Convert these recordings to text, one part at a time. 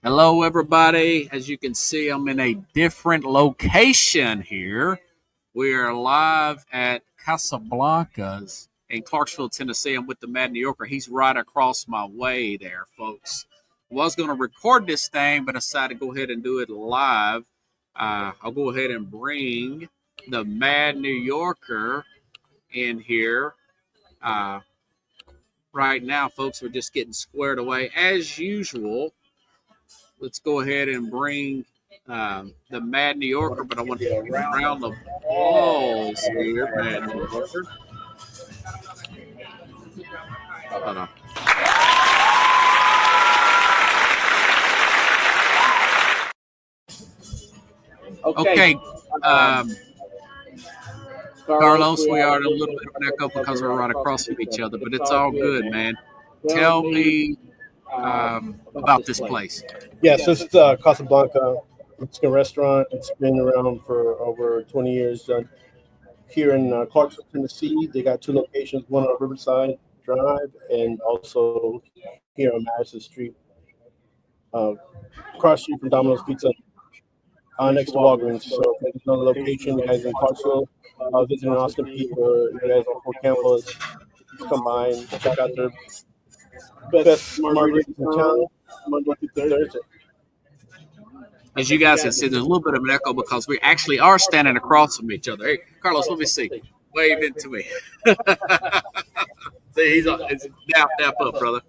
Hello, everybody. As you can see, I'm in a different location here. We are live at Casablanca's in Clarksville, Tennessee. I'm with the Mad New Yorker. He's right across my way there, folks. Was going to record this thing, but I decided to go ahead and do it live. I'll go ahead and bring the Mad New Yorker in here. Right now, folks, we're just getting squared away as usual. Let's go ahead and bring the Mad New Yorker, but I want to get around the balls here, Mad New Yorker. Hold on. Okay. Carlos, we are in a little bit of an echo because we're right across from each other, but it's all good, man. Tell me about this place. Yeah, so it's Casablanca. It's a restaurant. It's been around for over 20 years. Here in Clarksville, Tennessee, they got two locations, one on Riverside Drive and also here on Madison Street, across street from Domino's Pizza, next to Walgreens. So if there's another location, you guys in Clarksville, visiting Austin Peay, or you guys on Fort Campbell, just come by and check out their best margaritas in town, Monday through Thursday. As you guys can see, there's a little bit of an echo because we actually are standing across from each other. Hey, Carlos, let me see. Wave into me. See, he's on. It's dap up, brother.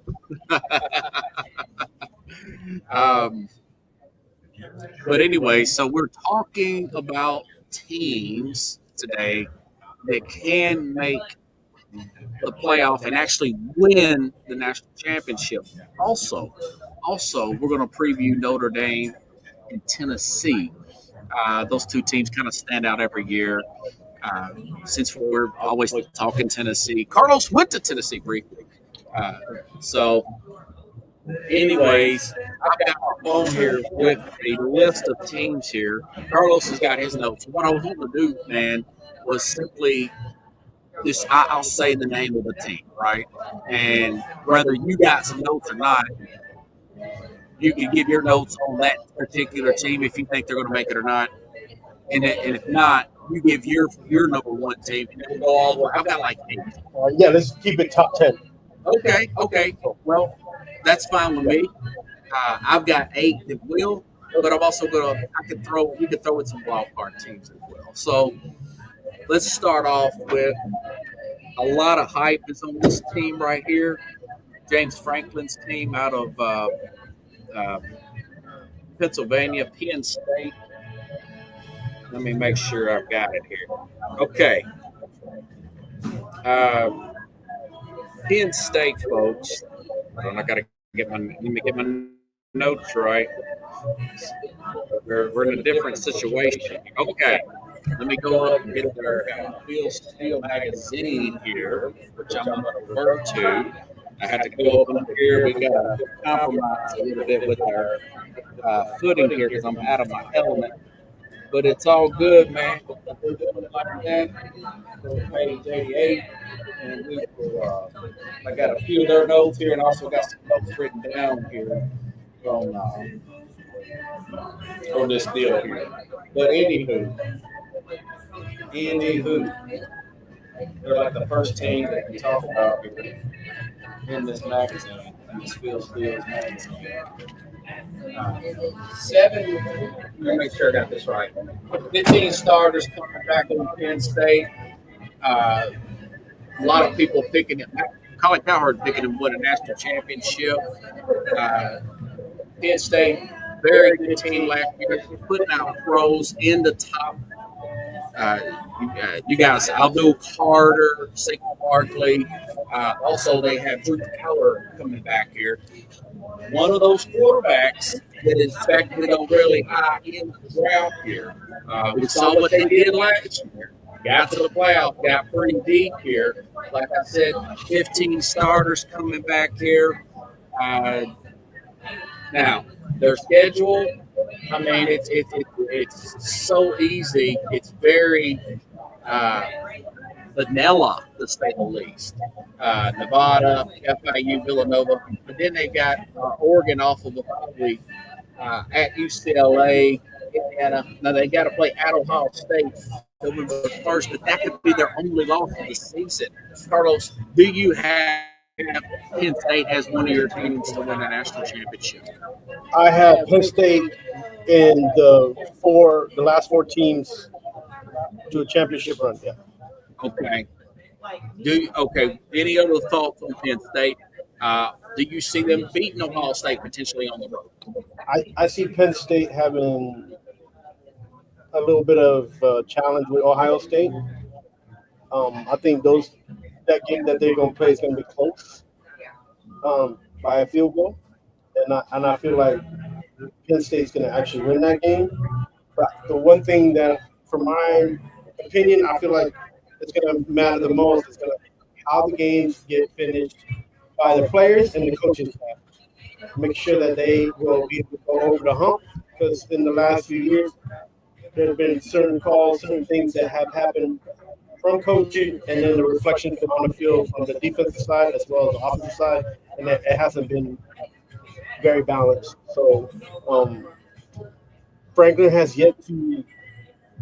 But anyway, so we're talking about teams today that can make the playoff and actually win the national championship. Also, we're going to preview Notre Dame and Tennessee. Those two teams kind of stand out every year. Since we're always talking Tennessee, Carlos went to Tennessee briefly. Anyways, I've got my phone here with a list of teams here. Carlos has got his notes. What I was going to do, man, was simply just I'll say the name of the team, right? And whether you got some notes or not, you can give your notes on that particular team if you think they're going to make it or not. And if not, you give your number one team, and then we'll go all the way. I've got like 8. Yeah, let's keep it top 10. Okay. Well, that's fine with me. I've got 8 that will, but I'm also we can throw in some wild card teams as well. So let's start off with a lot of hype is on this team right here. James Franklin's team out of Pennsylvania, Penn State. Let me make sure I've got it here. Okay. Penn State, folks. I got to let me get my notes right. We're in a different situation. Okay. Let me go up and get their Field Steel magazine here, which I'm going to refer to. I had to go up here. We got to compromise a little bit with our footing here because I'm out of my element. But it's all good, man. We're doing it like that. We're page 88. And I got a few of their notes here and also got some notes written down here on this deal here. But anywho, they're like the first team that we talk about here in this magazine, in this Field Steel's magazine. 7, let me make sure I got this right. 15 starters coming back on Penn State. A lot of people picking him. Colin Cowherd picking him to win a national championship. Penn State, very good team last year, putting out pros in the top. You guys, Abdul Carter, Saquon Barkley. Also, they have Drew Keller coming back here. One of those quarterbacks that is expected to go really high in the draft here. We saw what they did last year. Got to the playoff, got pretty deep here. Like I said, 15 starters coming back here. Now, their schedule, I mean, it's so easy. It's very vanilla, to say the least. Nevada, FIU, Villanova, but then they got Oregon off of the bye week at UCLA, Indiana. Now they got to play at Ohio State November 1st, but that could be their only loss of the season. Carlos, do you have Penn State as one of your teams to win a national championship? I have Penn State in the last four teams to a championship run. Yeah. Okay. Okay? Any other thoughts on Penn State? Do you see them beating Ohio State potentially on the road? I see Penn State having a little bit of challenge with Ohio State. I think that game that they're going to play is going to be close by a field goal, and I feel like Penn State's going to actually win that game. But the one thing that, from my opinion, I feel like it's going to matter the most is going to how the games get finished by the players and the coaches staff. Make sure that they will be able to go over the hump, because in the last few years there have been certain calls, certain things that have happened from coaching, and then the reflection on the field from the defensive side as well as the offensive side, and it hasn't been very balanced. So Franklin has yet to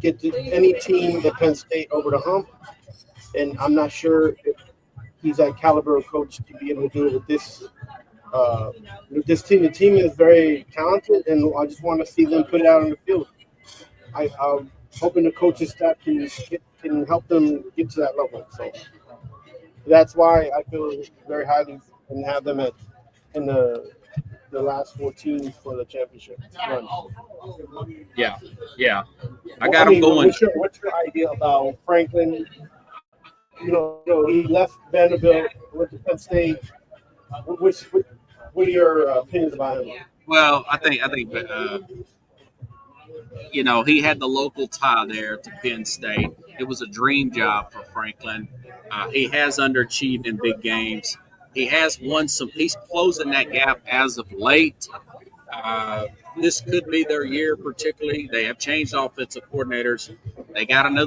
get any team at Penn State over the hump, and I'm not sure if he's that caliber of coach to be able to do it with this team. The team is very talented, and I just want to see them put it out on the field. I'm hoping the coaching staff can help them get to that level. So that's why I feel very highly and have them in the last 4 teams for the championship run. Yeah. I got them going. What's your idea about Franklin? He left Vanderbilt, went to Penn State. What are your opinions about him? Well, I think he had the local tie there to Penn State. It was a dream job for Franklin. He has underachieved in big games. He has won some. He's closing that gap as of late. This could be their year, particularly. They have changed offensive coordinators. They got a new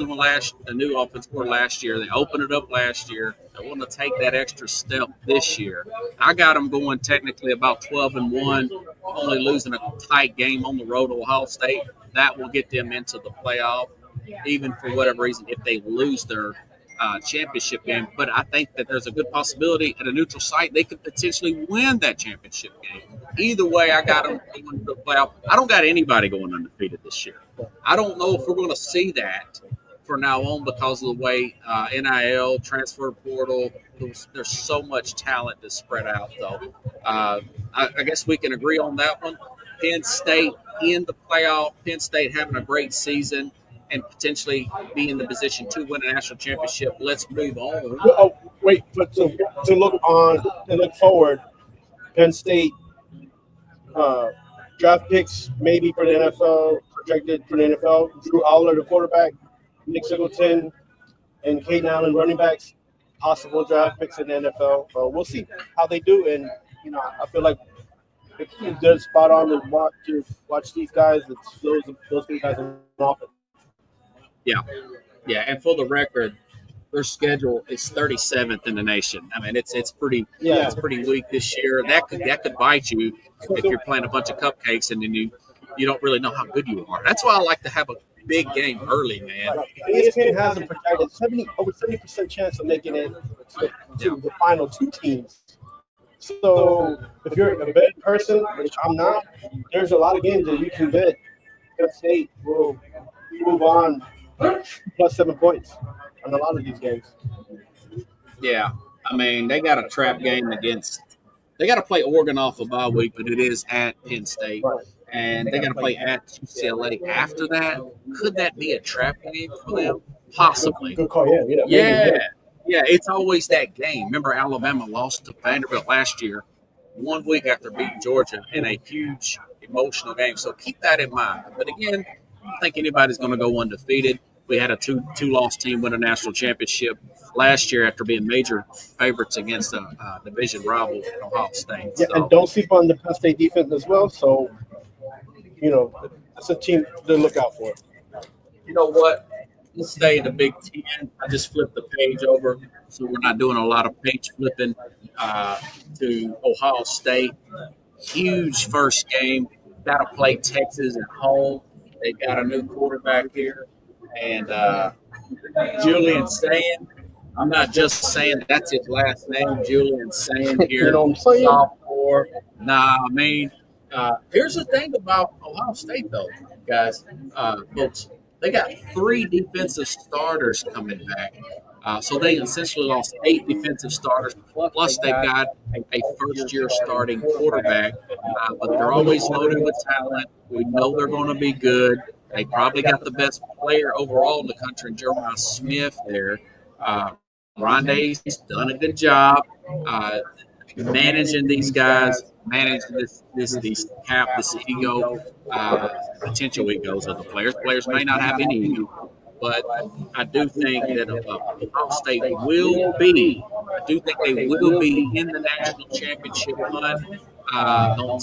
offensive coordinator last year. They opened it up last year. They want to take that extra step this year. I got them going technically about 12-1, only losing a tight game on the road to Ohio State. That will get them into the playoff, even for whatever reason, if they lose their championship game. But I think that there's a good possibility at a neutral site they could potentially win that championship game. Either way, I got them going to the playoff. I don't got anybody going undefeated this year. I don't know if we're going to see that from now on because of the way NIL, transfer portal, there's so much talent that's spread out, though. I guess we can agree on that one. Penn State in the playoff, Penn State having a great season and potentially be in the position to win a national championship. Let's move on. Oh, wait, but to look forward, Penn State draft picks maybe for the NFL, projected for the NFL. Drew Aller, the quarterback, Nick Singleton, and Caden Allen, running backs, possible draft picks in the NFL. We'll see how they do, and I feel like if they're spot on to watch these guys, it's those 3 guys on offense. Yeah, and for the record, their schedule is 37th in the nation. I mean, it's pretty weak this year. That could bite you if you're playing a bunch of cupcakes and then you don't really know how good you are. That's why I like to have a big game early, man. ESPN has them projected over 70% chance of making it to the final 2 teams. So if you're a bet person, which I'm not, there's a lot of games that you can bet Penn State will move on plus 7 points on a lot of these games. Yeah, I mean, they got a trap game they got to play Oregon off a bye week, but it is at Penn State. Right. And they got to play at UCLA after that. Could that be a trap game for them? Possibly. Good call, yeah. Yeah, it's always that game. Remember, Alabama lost to Vanderbilt last year, 1 week after beating Georgia in a huge emotional game. So keep that in mind. But again, I don't think anybody's going to go undefeated. We had a two-loss team win a national championship last year after being major favorites against a division rival, Ohio State. Yeah, and don't sleep on the Penn State defense as well. So, it's a team to look out for. You know what? let's stay in the Big Ten. I just flipped the page over, so we're not doing a lot of page flipping to Ohio State. Huge first game. Got to play Texas at home. They got a new quarterback here, and Julian Sand. I'm not just saying that's his last name, Julian Sand You here, know what I'm saying? sophomore. Nah, I mean, here's the thing about Ohio State, though, guys, folks. They got 3 defensive starters coming back. So they essentially lost 8 defensive starters. Plus, they've got a first-year starting quarterback. But they're always loaded with talent. We know they're going to be good. They probably got the best player overall in the country, Jeremiah Smith there. Rondé's done a good job managing these guys, managing these ego, potential egos of the players. Players may not have any ego, but I do think that Ohio State will be. I do think they will be in the national championship run. I don't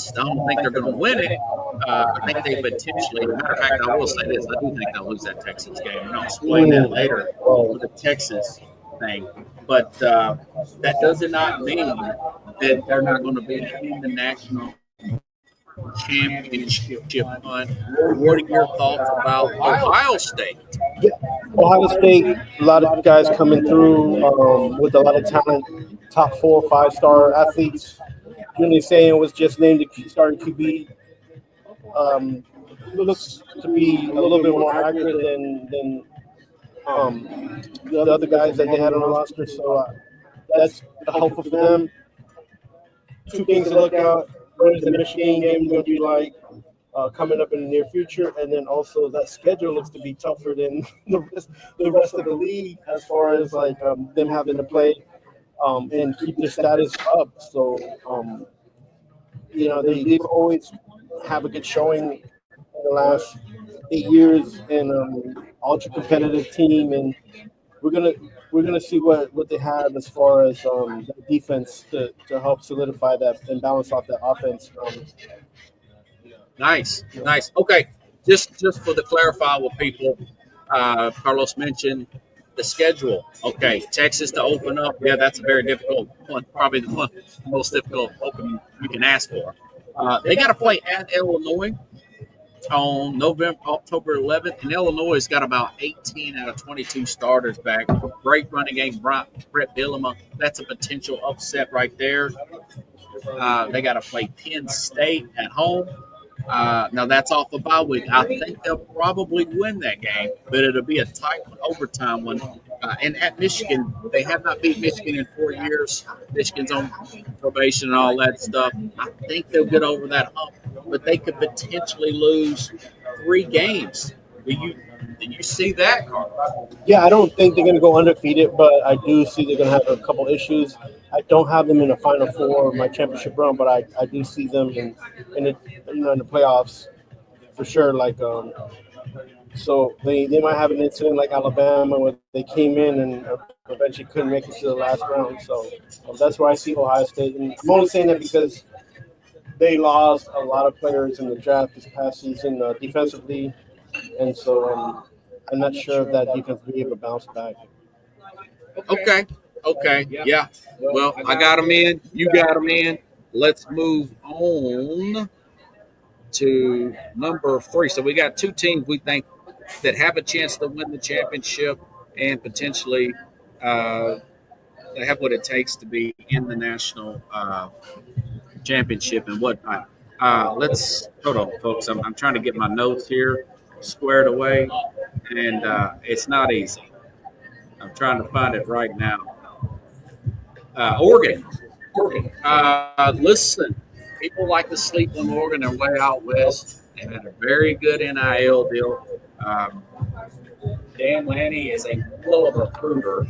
think they're going to win it. I think they potentially. Matter of fact, I will say this: I do think they'll lose that Texas game, and I'll explain that later with the Texas thing. But that does not mean that they're not going to be in the national championship run. What are your thoughts about Ohio State? Yeah, Ohio State, a lot of guys coming through with a lot of talent, top 4, 5-star athletes. Julian Sand was just named the starting QB. Looks to be a little bit more accurate than the other guys that they had on the roster. So that's helpful for them. 2 things to look out. What is the Michigan game going to be like coming up in the near future? And then also that schedule looks to be tougher than the rest of the league as far as like them having to play and keep their status up. So, they've always have a good showing in the last 8 years and ultra competitive team. And we're gonna see what they have as far as the defense to help solidify that and balance off that offense. Nice. Okay, just for the clarify with people, Carlos mentioned the schedule. Okay, Texas to open up. Yeah, that's a very difficult one. Probably the most difficult opening you can ask for. They got to play at Illinois on October 11th, and Illinois has got about 18 out of 22 starters back. Great running game, Brett Bielema. That's a potential upset right there. They got to play Penn State at home. Now that's off the bye week. I think they'll probably win that game, but it'll be a tight overtime one. And at Michigan, they have not beat Michigan in 4 years. Michigan's on probation and all that stuff. I think they'll get over that hump, but they could potentially lose 3 games. Do you see that, Carl? Yeah, I don't think they're going to go undefeated, but I do see they're going to have a couple issues. I don't have them in the Final Four of my championship run, but I do see them in the playoffs for sure. So they might have an incident like Alabama where they came in and eventually couldn't make it to the last round. So that's where I see Ohio State. And I'm only saying that because they lost a lot of players in the draft this past season defensively, and so I'm not sure if that defense will be able to bounce back. Okay. Yeah. Well, I got them in. You got them in. Let's move on to number 3. So we got 2 teams we think that have a chance to win the championship and potentially they have what it takes to be in the national championship and whatnot. Let's hold on, folks. I'm trying to get my notes here squared away, and it's not easy. I'm trying to find it right now. Oregon. Listen, people like to sleep on Oregon. They're way out west. They had a very good NIL deal. Dan Lanning is a full of recruiter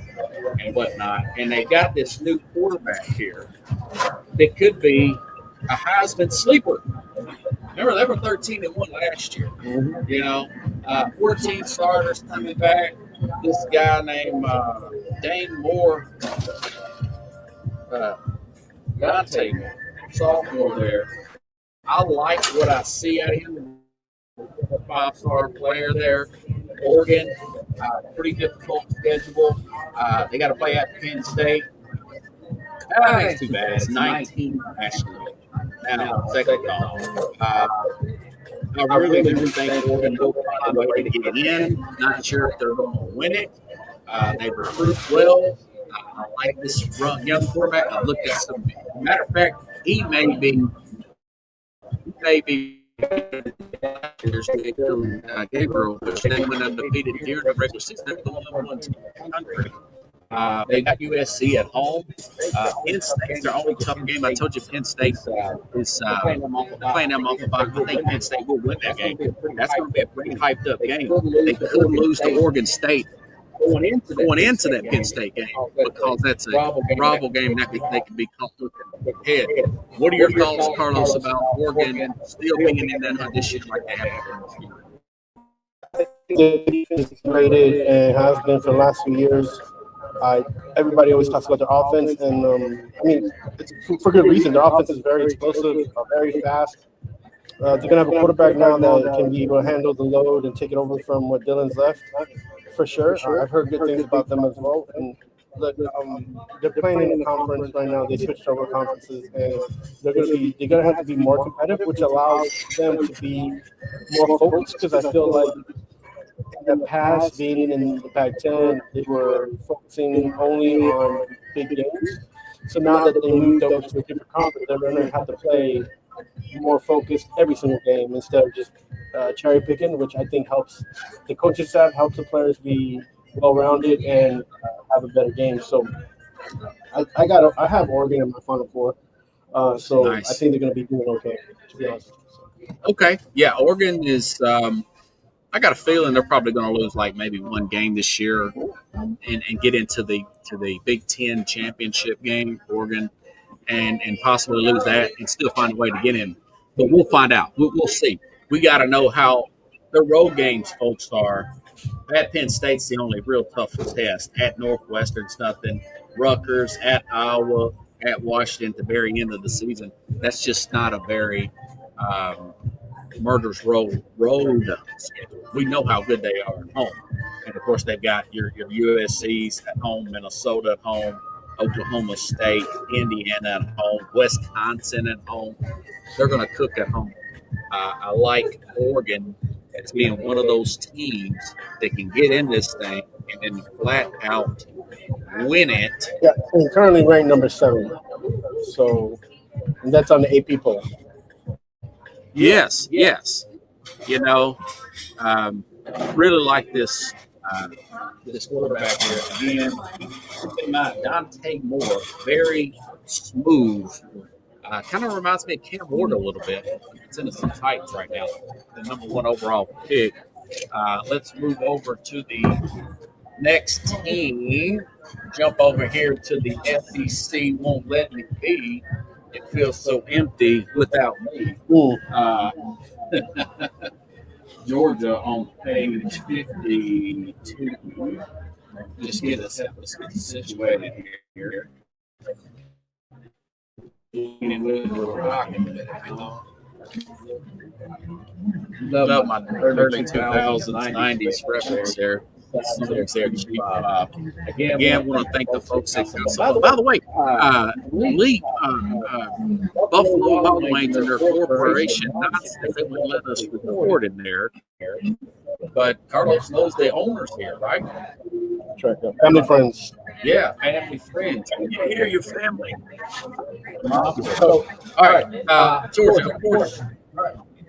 and whatnot, and they got this new quarterback here that could be a Heisman sleeper. Remember, they were 13-1 last year. Mm-hmm. 14 starters coming back. This guy named Dane Moore, Dante, sophomore there. I like what I see out of him. A 5-star player there. Oregon, Pretty difficult schedule. They got to play at Penn State. That's too bad. It's 19 nationally. Now, second off, I really do think Oregon will find a way to get in. Not sure if they're going to win it. They recruit well. I like this young quarterback. I've looked at some. Matter of fact, he may be. Gabriel, which they went undefeated during the regular season. They're the only ones in the country. They got USC at home. Penn State's their only tough game. I told you Penn State is playing them off the bottom. I think Penn State will win that game. That's going to be a pretty hyped up game. They could lose to Oregon State going into that Penn State game because that's a rival game that they could be caught looking ahead. What are your thoughts, Carlos, about Oregon still being in that hunt this year like they have been this year? The defense is rated and has been for the last few years. Everybody always talks about their offense, and I mean, it's for good reason. Their offense is very explosive, very fast. They're going to have a quarterback now that can be able to handle the load and take it over from what Dylan's left, for sure. I've heard good things about them as well. And they're playing in the conference right now. They switched over conferences, and they're going to have to be more competitive, which allows them to be more focused. Because I feel like in the past, being in the Pac-10, they were focusing only on big games. So now that they moved over to a different conference, they're going to have to play more focused every single game instead of just cherry picking, which I think helps the coaching staff, helps the players be well-rounded and have a better game. So I have Oregon in my Final Four, so nice. I think they're going to be doing okay, to be honest. Okay, yeah, Oregon is. I got a feeling they're probably going to lose like maybe one game this year, and get into the Big Ten championship game, Oregon, and possibly lose that and still find a way to get in. But we'll find out. We'll see. We got to know how the road games, folks, are. At Penn State's the only real tough test. At Northwestern's nothing. Rutgers, at Iowa, at Washington at the very end of the season. That's just not a very murderous road schedule. We know how good they are at home. And, of course, they've got your USC's at home, Minnesota at home, Oklahoma State, Indiana at home, Wisconsin at home. They're going to cook at home. I like Oregon as being one of those teams that can get in this thing and then flat out win it. Yeah, and currently ranked number 7. So that's on the AP poll. Yes. You know, really like this quarterback here. Again, Dante Moore, very smooth. Kind of reminds me of Cam Ward a little bit. It's in the Titans right now, the number 1 overall pick. Let's move over to the next team. Jump over here to the SEC. Won't let me be. It feels so empty without me. Georgia on page 52. Just get us situated here. Love my early 2000s, 90s reference there. Again, want to thank the folks at Council. By the way, Lee, Buffalo Wild Wings and their corporation, not that they would let us record in there, but Carlos knows the owners here, right? Family friends. Yeah, family friends. You hear your family. So, all right, Georgia, of course.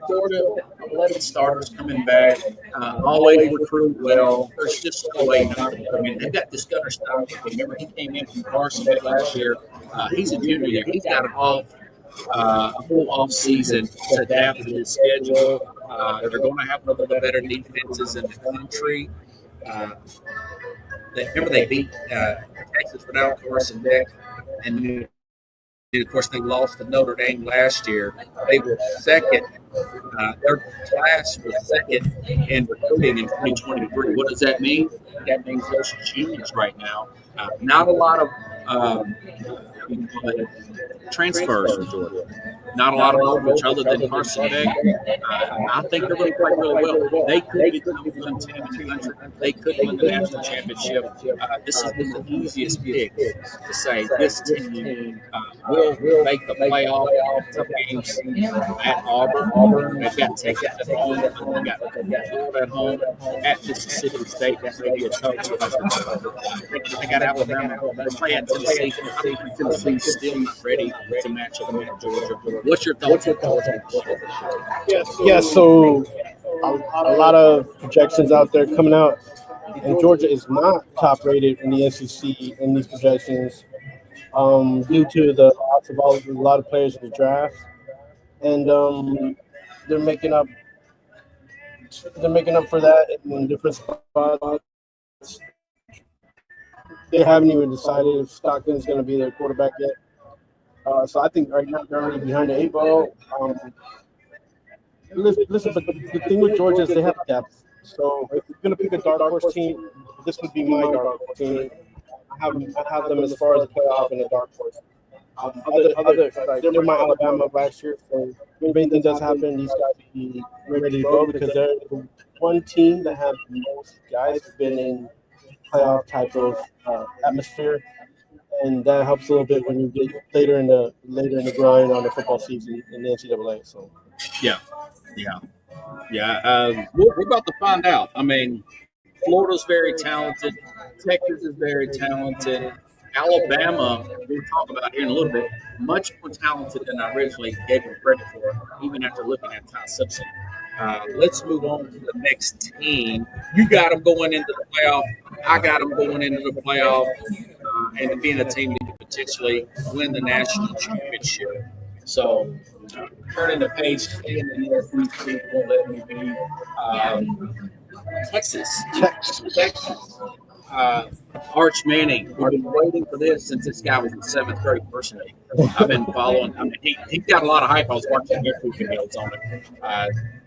Georgia, 11 starters coming back. Always recruit well. There's just no way not to. I mean, they've got this Gunner Stock. Remember, he came in from Carson last year. He's a junior. He's got a full off season to adapt to his schedule. They're going to have one of the better defenses in the country. Remember, they beat Texas without Carson Beck, and of course, they lost to Notre Dame last year. They were second. Their class was second in recruiting in 2023. What does that mean? That means those juniors right now. Not a lot of transfers from Georgia. not a lot of coach other than Carson Beck. I think they're going to play really well. They could be the number one team in the country. They could win the national championship. This is the easiest pick to say this team will make the playoff. Tough games at Auburn. They've got Texas at home. They've got Florida at home. At Mississippi State, that may be a tough one. They got Alabama. They play at Tennessee. I think Tennessee's still not ready to match up with Georgia. What's your thoughts? Yeah. So a lot of projections out there coming out, and Georgia is not top rated in the SEC in these projections due to the loss of a lot of players in the draft, and they're making up for that in different spots. They haven't even decided if Stockton's going to be their quarterback yet. So I think right now they're already behind the 8 ball. Listen, but the thing with Georgia is they have depth. So if you're going to pick a dark horse team, this would be my dark horse team. I have them as far as the playoff in the dark horse. They were my Alabama last year. So if anything does happen, these guys will be ready to go because they're the one team that has the most guys who've been in playoff type of atmosphere, and that helps a little bit when you get later in the grind on the football season in the NCAA. So, yeah. We're about to find out. I mean, Florida's very talented. Texas is very talented. Alabama, we'll talk about here in a little bit, much more talented than I originally gave them credit for, even after looking at Ty Simpson. Let's move on to the next team. You got them going into the playoff. I got them going into the playoff and being a team that could potentially win the national championship. So, turning the page, staying in the SEC won't let me be. Texas. Arch Manning. We've been waiting for this since this guy was in 7th grade. Personally, I've been following. I mean, he's got a lot of hype. I was watching YouTube videos on it.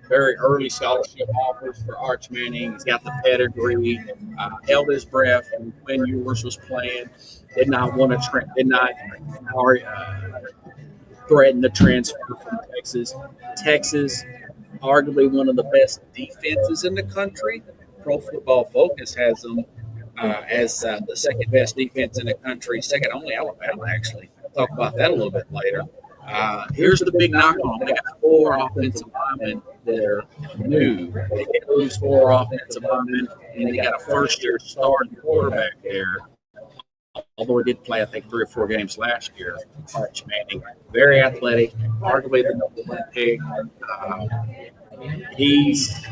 Very early scholarship offers for Arch Manning. He's got the pedigree. Held his breath when Ewers was playing. Did not want to threaten the transfer from Texas. Texas, arguably one of the best defenses in the country. Pro Football Focus has them as the second best defense in the country, second only Alabama, actually. I'll talk about that a little bit later. Here's the big knock on them. They got 4 offensive linemen that are new. They did lose 4 offensive linemen, and they got a first-year starting quarterback there. Although he did play, I think, 3 or 4 games last year. Arch Manning, very athletic, arguably the number 1 pick. He's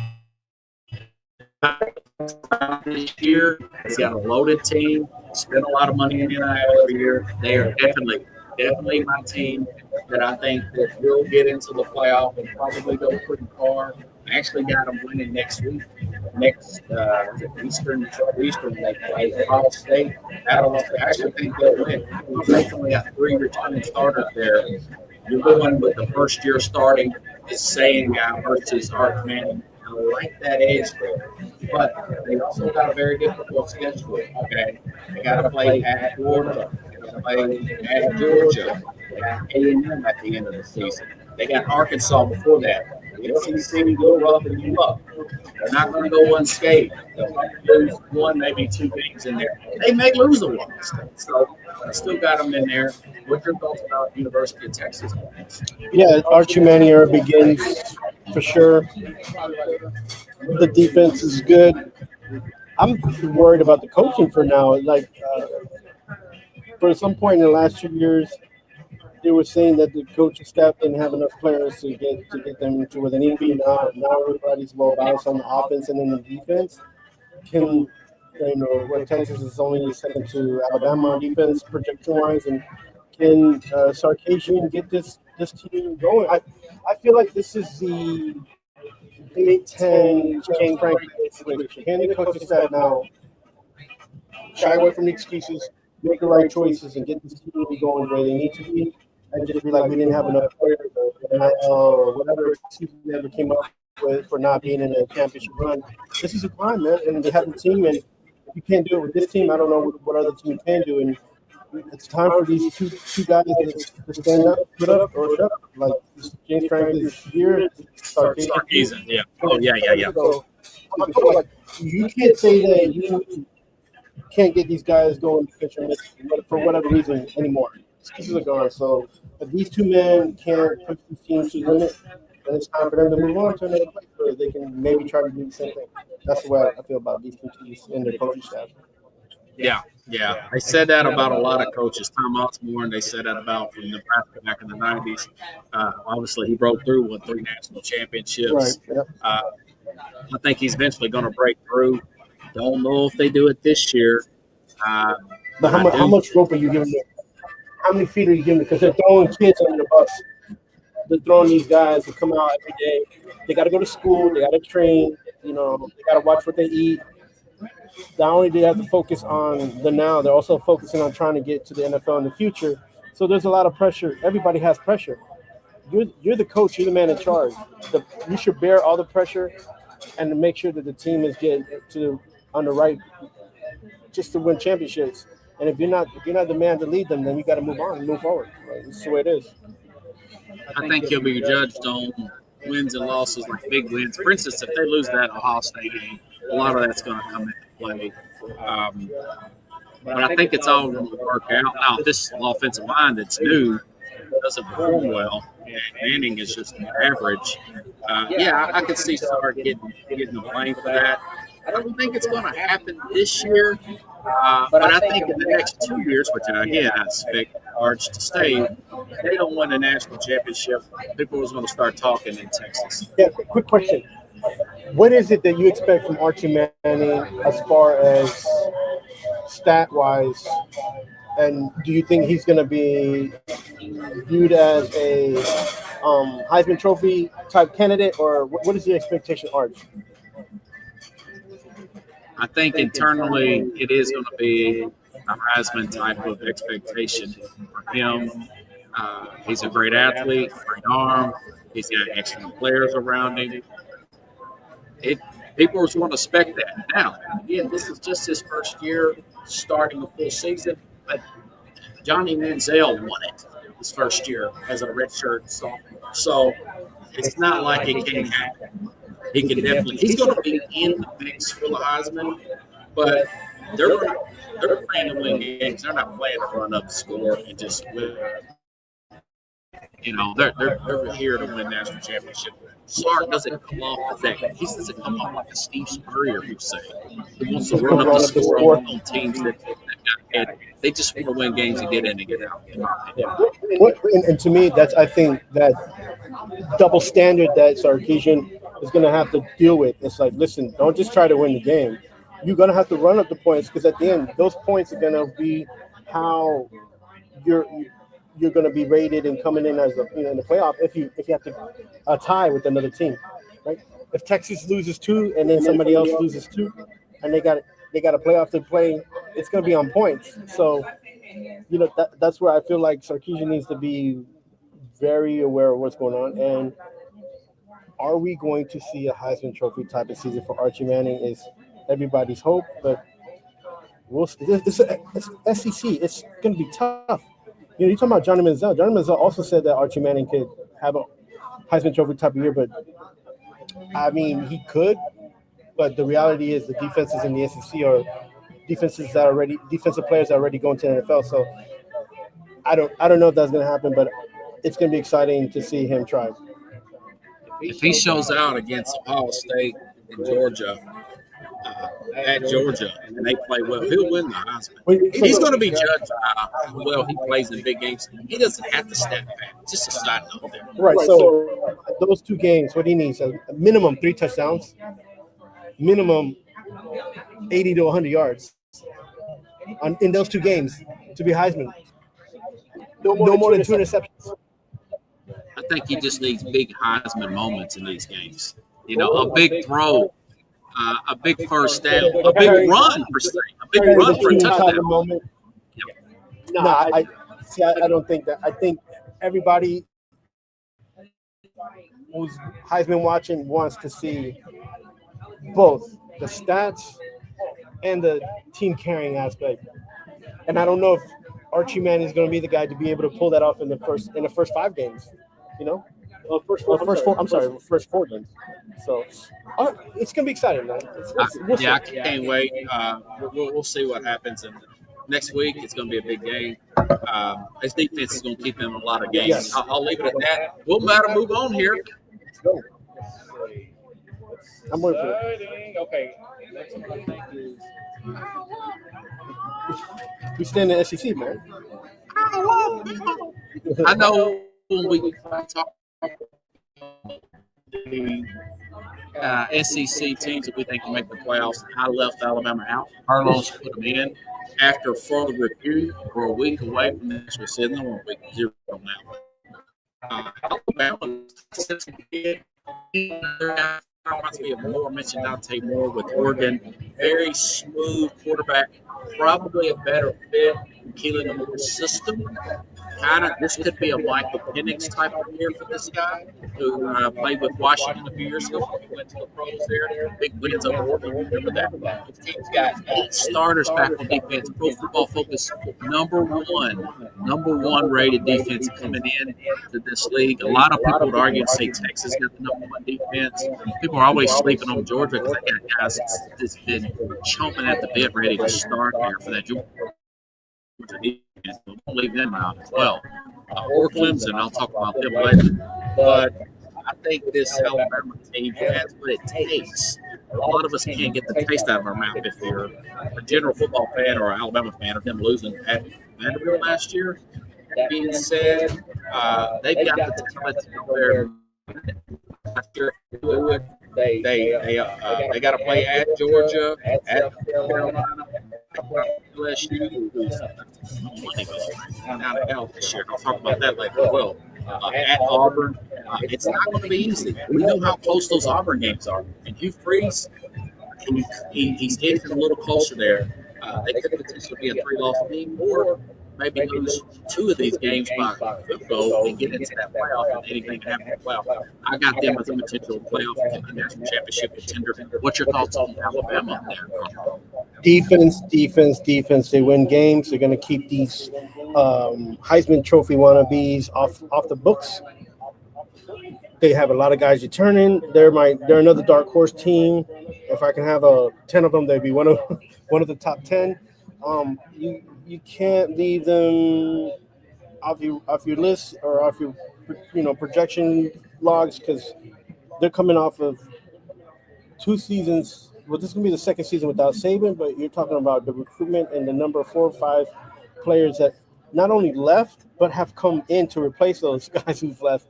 this year. He's got a loaded team. Spent a lot of money in NIL every year. They are definitely my team that I think that will get into the playoff and probably go pretty far. I actually got them winning next week. Eastern they play Ohio State. I actually think they'll win. They've only got 3 returning starters there. You're going with the first year starting is saying guy versus Arch Manning. I like that edge there. But they also got a very difficult schedule. Okay, they got to play at Florida. They got to play at Georgia. They got A&M at the end of the season. They got Arkansas before that. The SEC go rough and you up. They're not going to go unscathed. They'll lose 1, maybe 2 games in there. They may lose the one. So I still got them in there. What's your thoughts about University of Texas? Yeah, Archie Manning era begins for sure. The defense is good. I'm worried about the coaching for now. Like, for some point in the last 2 years, they were saying that the coaching staff didn't have enough players to get them to where they need to be. Now everybody's well balanced on the offense and in the defense. Where Texas is only second to Alabama on defense projection wise, and can Sarkisian get this team going? I feel like this is the Big Ten James Franklin situation. Can the coaching staff now shy away from the excuses, make the right choices, and get this team going where they need to be? And just be like, we didn't have enough players or whatever excuse they ever came up with for not being in a championship run. This is a time, man, and they have a team, and if you can't do it with this team, I don't know what other team can do. And it's time for these two guys to stand up, put up, or shut up. Like James Franklin's here, Sarkisian, yeah. Oh, yeah. So I feel like you can't say that you can't get these guys going to pitch for whatever reason anymore. Excuses are gone. So if these two men can't push these teams to the limit, then it's time for them to move on to another place where they can maybe try to do the same thing. That's the way I feel about these two teams and their coaching staff. Yeah. They said that about a lot of coaches. Tom Osborne, they said that about from Nebraska back in the 90s. Obviously, he broke through, won 3 national championships. Right. Yep. I think he's eventually going to break through. Don't know if they do it this year. But how much rope are you giving them? How many feet are you giving them? Because they're throwing kids under the bus. They're throwing these guys who come out every day. They got to go to school. They got to train. They got to watch what they eat. Not only do they have to focus on the now, they're also focusing on trying to get to the NFL in the future. So there's a lot of pressure. Everybody has pressure. You're the coach. You're the man in charge. You should bear all the pressure and to make sure that the team is getting on the right, just to win championships. And if you're not the man to lead them, then you got to move on and move forward. Right? That's the way it is. I think he'll be judged on wins and losses, like big wins. For instance, if they lose that Ohio State game, a lot of that's going to come into play. But I think it's all going to work out. Now, this offensive line that's new doesn't perform well, and Manning is just average. I could see Sark getting the blame for that. I don't think it's going to happen this year, but I think in the next 2 years, which again I expect Arch to stay, if they don't win a national championship, people are going to start talking in Texas. Yeah, quick question. What is it that you expect from Archie Manning as far as stat-wise? And do you think he's going to be viewed as a Heisman Trophy type candidate, or what is the expectation, Arch? I think internally it is going to be a Heisman type of expectation for him. He's a great athlete, great arm. He's got excellent players around him. People just want to expect that. Now, again, this is just his first year starting a full season, but Johnny Manziel won it his first year as a redshirt sophomore. So it's not like it can't happen. He can definitely. He's going to be in the mix for the Heisman, but they're playing to win games. They're not playing to run up the score and just win. They're here to win national championship. Sark doesn't come off as that. He doesn't come off like a Steve Spurrier who say he wants to run up the score on teams that got ahead. They just want to win games and get in and get out. Yeah. And to me, I think that double standard that Sarkisian is going to have to deal with. It's like, listen, don't just try to win the game. You're going to have to run up the points, because at the end, those points are going to be how you're going to be rated and coming in as in the playoff if you have to tie with another team, right? If Texas loses 2 and then somebody else loses 2, and they got a playoff to play, it's going to be on points. So, that's where I feel like Sarkisian needs to be very aware of what's going on. And are we going to see a Heisman Trophy type of season for Archie Manning? Is everybody's hope, but it's SEC. It's going to be tough. You're talking about Johnny Manziel. Johnny Manziel also said that Archie Manning could have a Heisman Trophy type of year, but I mean, he could. But the reality is the defenses in the SEC are defensive players that are already going to the NFL. So I don't know if that's going to happen, but it's going to be exciting to see him try. If he shows out against Ohio State and Georgia, at Georgia, and they play well, he'll win the Heisman. He's going to be judged by how well he plays in big games. He doesn't have to step back. Just a side note there. Right. So those 2 games, what he needs, a minimum 3 touchdowns, minimum 80 to 100 yards in those 2 games to be Heisman. No more than 2 interceptions. I think he just needs big Heisman moments in these games. A big throw. A big first down, a big run for a touchdown. Moment. No, I don't think that. I think everybody who's Heisman watching wants to see both the stats and the team carrying aspect. And I don't know if Archie Man is going to be the guy to be able to pull that off in the first 5 games. You know, first 4 games. So it's going to be exciting, man. We'll I can't wait. We'll see what happens. And next week, it's going to be a big game. This defense is going to keep them in a lot of games. Yes. I'll leave it at that. We'll better move on here. Let's go. I'm waiting for it. Okay. Next one I think is. We stand in the SEC, man. I know when we talk the SEC teams that we think can make the playoffs, I left Alabama out. Carlos put them in. After further review, we're a week away from the national season. We're week 0 now. Alabama reminds me of Moore. Mentioned Dante Moore with Oregon. Very smooth quarterback. Probably a better fit in Keelan Moore's system. This could be a Michael Penix type of year for this guy who played with Washington a few years ago. He went to the pros there. Big wins over Oregon. Remember that? The team's got 8 starters back on defense. Pro Football Focus number one rated defense coming in to this league. A lot of people would argue and say Texas got the number 1 defense. People are always sleeping on Georgia because they got guys that's been chomping at the bit ready to start there for that Georgia defense. Don't leave them out as well. Or Clemson, I'll talk about them later. But I think this Alabama team has what it takes. A lot of us can't get the taste out of our mouth if you're a general football fan or an Alabama fan of them losing at Vanderbilt last year. That being said, they've got the talent where they got to play at Georgia, at Carolina, LSU, who's down to hell this year. I'll talk about that later as well. At Auburn, it's not going to be easy. We know how close those Auburn games are. And Hugh Freeze, he's getting a little closer there. They could potentially be a 3-loss team, or maybe lose 2 of these games by field goal and get into that playoff, and anything can happen in the playoff. I got them as a potential playoff and national championship contender. What's your thoughts on Alabama there? Defense. They win games. They're going to keep these Heisman Trophy wannabes off the books. They have a lot of guys returning. They're another dark horse team. If I can have 10 of them, they'd be one of the top 10. You can't leave them off your list or off your projection logs, because they're coming off of 2 seasons. Well, this is going to be the second season without Saban, but you're talking about the recruitment and the number 4 or 5 players that not only left but have come in to replace those guys who've left.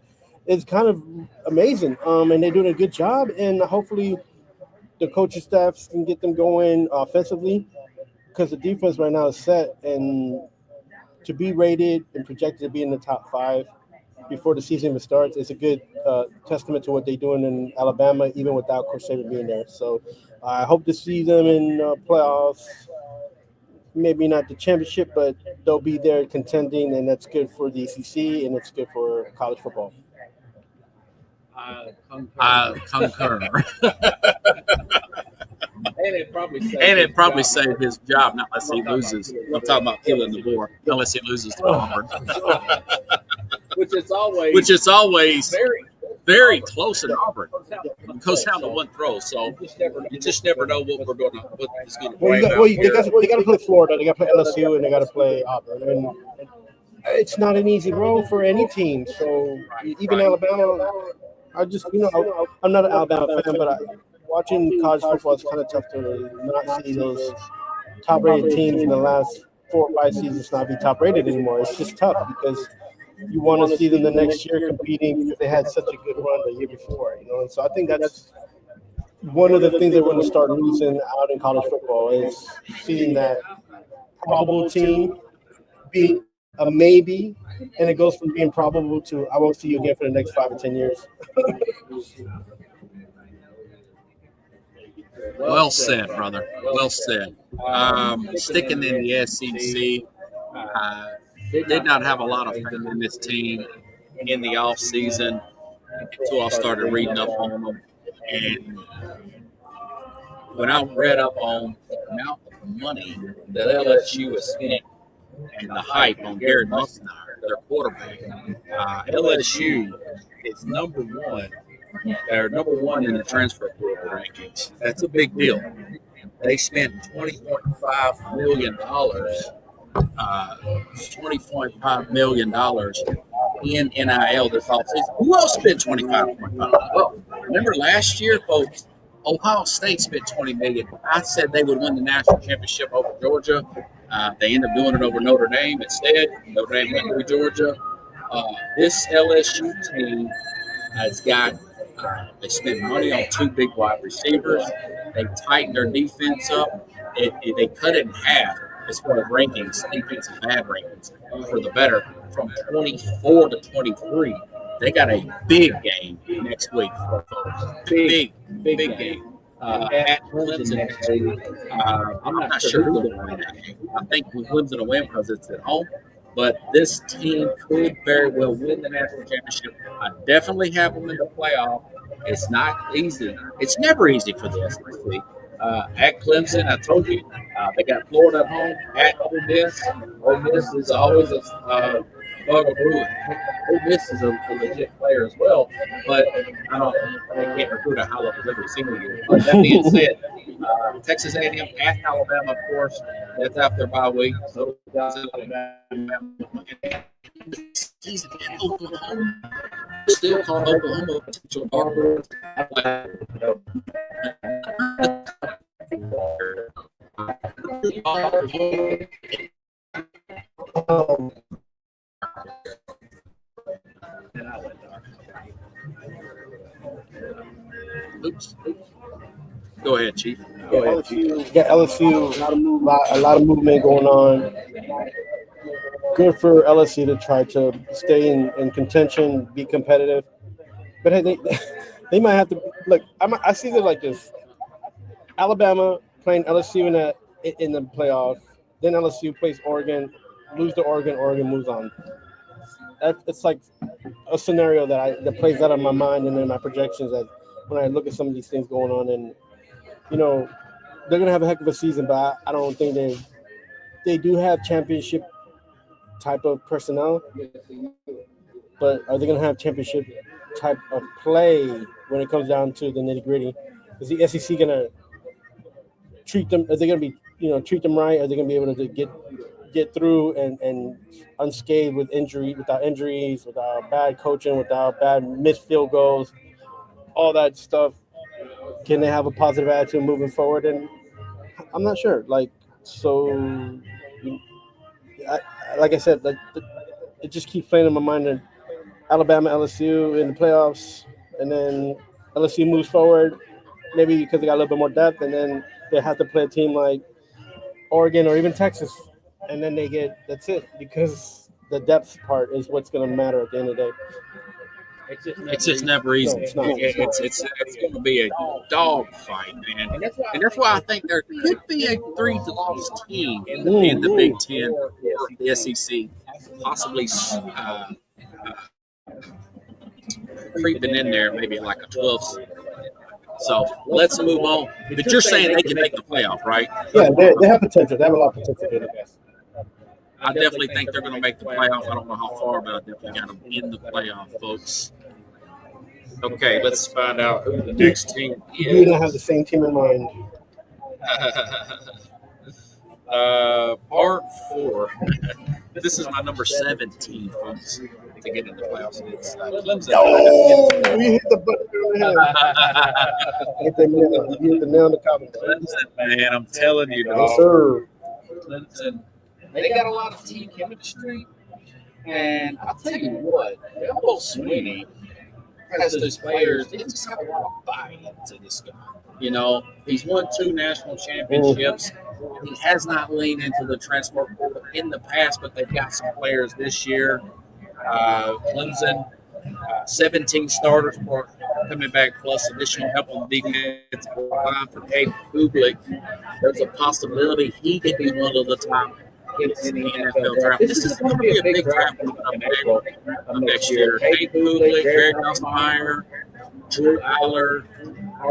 It's kind of amazing, and they're doing a good job. And hopefully, the coaching staffs can get them going offensively, because the defense right now is set, and to be rated and projected to be in the top 5 before the season even starts is a good testament to what they're doing in Alabama, even without Coach Saban being there. So I hope to see them in playoffs. Maybe not the championship, but they'll be there contending, and that's good for the SEC, and it's good for college football. I concur. And it probably saved his job, not unless he loses. I'm talking about killing the war, unless he loses to Auburn. Which is always very, very close in Auburn. It goes down to 1 throw, so you just never know what we're going to. What is going to play out. They got to play Florida. They got to play LSU, and they got to play Auburn. And it's not an easy road for any team. So even Alabama, I'm not an Alabama fan, but watching college football is kind of tough to not see those top-rated teams in the last 4 or 5 seasons not be top-rated anymore. It's just tough because you want to see them the next year competing because they had such a good run the year before, And so I think that's one of the things that we're going to start losing out in college football is seeing that probable team be a maybe, and it goes from being probable to I won't see you again for the next 5 or 10 years. Well said, brother. Well said. Sticking in the SEC, did not have a lot of faith in this team in the offseason until I started reading up on them. And when I read up on the amount of money that LSU is spending and the hype on Garrett Musselmeyer, their quarterback. LSU is number one. They're number one in the transfer portal rankings. That's a big deal. They spent $20.5 million, $20.5 million in NIL this offseason. Who else spent $25.5 million? Well, remember last year, folks, Ohio State spent $20 million. I said they would win the national championship over Georgia. They ended up doing it over Notre Dame instead. Notre Dame went to Georgia. This LSU team has got they spent money on 2 big wide receivers. They tightened their defense up. They cut it in half as far as rankings, defensive bad rankings for the better, from 24 to 23. They got a big game next week, folks. Big game. At Clemson next week. I'm not sure who's going to win that game. I think Clemson will win because it's at home. But this team could very well win the national championship. I definitely have them in the playoff. It's not easy. It's never easy for the SEC. At Clemson, I told you, they got Florida at home. At Ole Miss. Ole Miss is always a bugaboo. Ole Miss is a legit player as well, but they can't recruit a high level every single year. But that being said, Texas A&M at Alabama, of course, that's after bye week. So he's in Oklahoma. Still called Oklahoma potential dark horse. Oops. Go ahead, Chief. LSU, a lot of movement going on. Good for LSU to try to stay in contention, be competitive. But hey, they might have to look. I see it like this: Alabama playing LSU in the playoff, then LSU plays Oregon, lose to Oregon, Oregon moves on. It's like a scenario that plays out in my mind and in my projections that when I look at some of these things going on, and they're gonna have a heck of a season, but I don't think they do have championship type of personnel, but are they gonna have championship type of play when it comes down to the nitty gritty? Is the SEC gonna treat them? Are they gonna be treat them right? Are they gonna be able to get through and unscathed without injuries, without bad coaching, without bad missed field goals, all that stuff? Can they have a positive attitude moving forward? And I'm not sure. Like I said, it just keeps playing in my mind that Alabama, LSU in the playoffs, and then LSU moves forward, maybe because they got a little bit more depth, and then they have to play a team like Oregon or even Texas, and then that's it, because the depth part is what's going to matter at the end of the day. It's just never easy. No, it's not. It's going to be a dog fight, man. And that's why I think there could be a 3-loss team in the Big Ten or the SEC, possibly creeping in there, maybe like a 12th. So let's move on. But you're saying they can make the playoff, right? Yeah, they have potential. They have a lot of potential. I definitely think they're going to make the playoff. I don't know how far, but I definitely got them in the playoff, folks. Okay, let's find out who the next team is. You don't have the same team in mind. Part 4. This is my number 17, folks, to get in the playoffs. It's Clemson. Oh, you hit the button. You hit the nail in the coffin. Clemson, man, I'm telling you, dog. Yes, sir. Clemson, they got a lot of team chemistry. And I'll tell you what, Elmo Sweeney has those players, they just have a lot of buy-in to this guy. He's won 2 national championships. He has not leaned into the transfer portal in the past, but they've got some players this year. Clemson, 17 starters for coming back, plus additional help on the defensive line for Cade Kublik. There's a possibility he could be one of the top hits in the NFL draft. This is going to be a big draft next year. Cade Kublik, Greg Nussmeier, Drew Aller,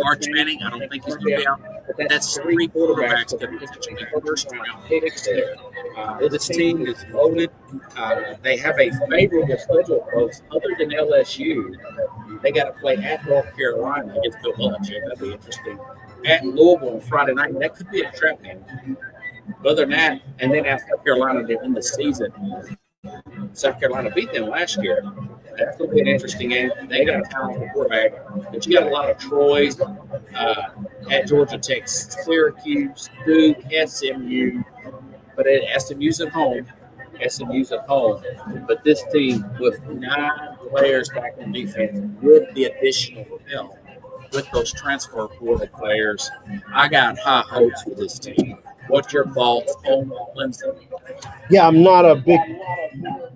Arch Manning. I don't think he's going to be out. That's 3 quarterbacks that potentially first-round picks there. This team is loaded. They have a favorable schedule, folks. Other than LSU, they got to play at North Carolina against Bill Belichick. That'd be interesting. At Louisville on Friday night, that could be a trap game. Other than that, and then at South Carolina to end the season. South Carolina beat them last year. That's going to be an interesting game. They got a talented quarterback, but you got a lot of Troys at Georgia Tech, Syracuse, Duke, SMU. But SMU's at home. SMU's at home. But this team with 9 players back on defense with the additional help with those transfer portal players, I got high hopes for this team. What's your thoughts on Clemson? Yeah, I'm not a big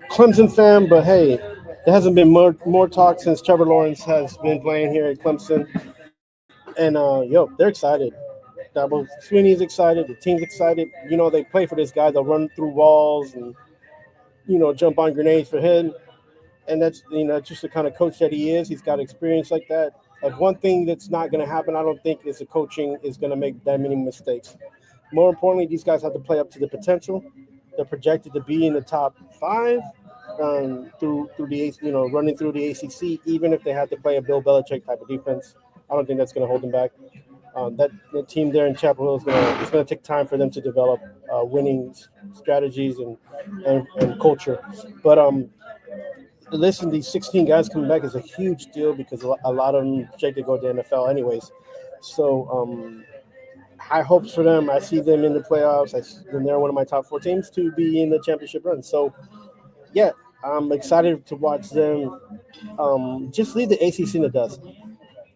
Clemson fan, but hey, there hasn't been more talk since Trevor Lawrence has been playing here at Clemson. And, they're excited. Dabo Swinney's excited. The team's excited. You know, they play for this guy. They'll run through walls and, jump on grenades for him. And that's, just the kind of coach that he is. He's got experience like that. Like, one thing that's not going to happen, I don't think, is the coaching is going to make that many mistakes. More importantly, these guys have to play up to the potential. They're projected to be in the top 5 through the running through the ACC. Even if they have to play a Bill Belichick type of defense, I don't think that's going to hold them back. The team there in Chapel Hill it's going to take time for them to develop winning strategies and culture. But listen, these 16 guys coming back is a huge deal because a lot of them project to go to the NFL anyways. So high hopes for them. I see them in the playoffs. And they're one of my top 4 teams to be in the championship run. So, yeah, I'm excited to watch them just lead the ACC in the dust.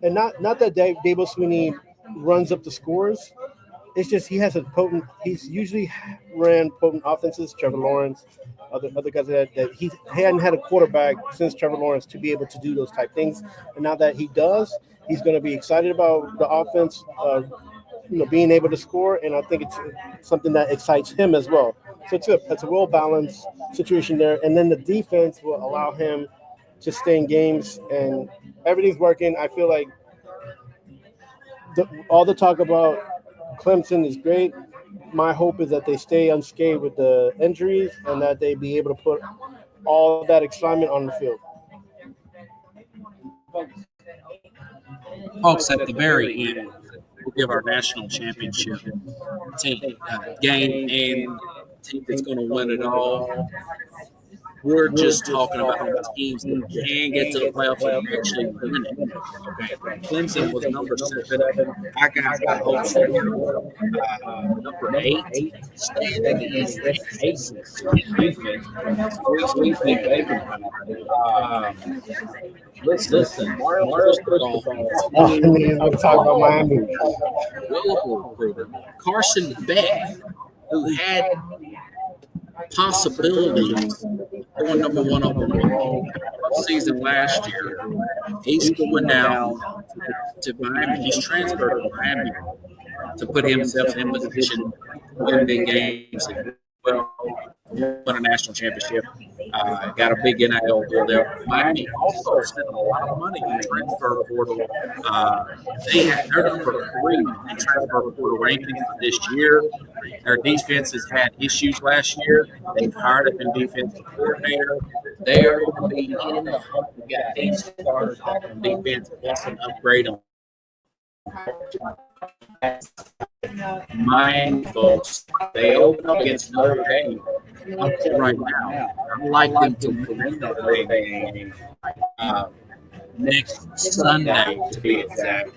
And not that Dabo Swinney runs up the scores. It's just he's usually ran potent offenses. Trevor Lawrence, other guys that he hadn't had a quarterback since Trevor Lawrence to be able to do those type things. And now that he does, he's going to be excited about the offense, being able to score. And I think it's something that excites him as well. So it's a well-balanced situation there. And then the defense will allow him to stay in games, and everything's working. I feel like all the talk about Clemson is great. My hope is that they stay unscathed with the injuries and that they be able to put all that excitement on the field. Folks, at the very end, we'll give our national championship team game and team that's going to win it all. We're just talking about teams that can get to the playoffs and actually win it. Okay. Clemson was number 7. I got hopes for number 8. Staying in the East. Listen, Mario I'm talking about Miami. Carson Beck, who had possibilities going number 1 overall season last year. He's going down to Miami. He's transferred to Miami to put himself in position to win big games. Well, won a national championship. Got a big NIL deal there. Miami also spent a lot of money in transfer portal. They're number 3 in transfer portal rankings for this year. Their defense has had issues last year. They've hired a new defensive coordinator. They are going to be in the hunt. We've got 8 starters back on defense. That's an upgrade on Miami, folks. They open up against Notre Dame right now. I like them to win that game next Sunday, to be exact.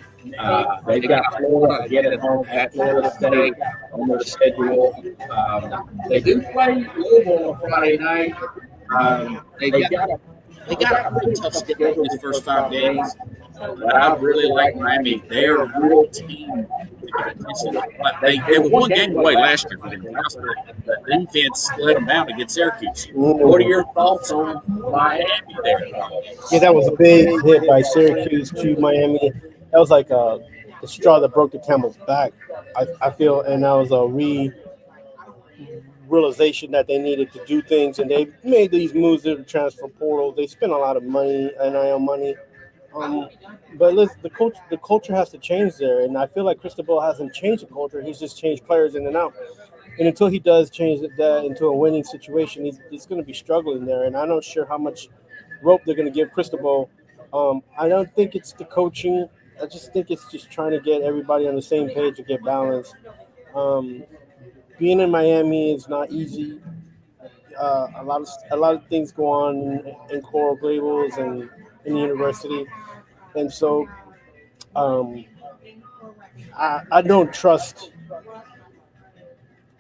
They've got Florida to get it home at Florida State on their schedule. They do play Louisville on Friday night. They got a pretty tough schedule these first 5 days. But I really like Miami. They're a real team. They were 1 game away last year from the the defense let them down against Syracuse. What are your thoughts on Miami there? Yeah, that was a big hit by Syracuse to Miami. That was like the straw that broke the camel's back, I feel, and that was a realization that they needed to do things, and they made these moves to the transfer portal. They spent a lot of money, NIL money. But listen, the culture has to change there, and I feel like Cristobal hasn't changed the culture. He's just changed players in and out. And until he does change that into a winning situation, he's going to be struggling there. And I'm not sure how much rope they're going to give Cristobal. I don't think it's the coaching. I just think it's just trying to get everybody on the same page and get balance. Um, Being in Miami is not easy. A lot of things go on in Coral Gables and in the university, and so um, I don't trust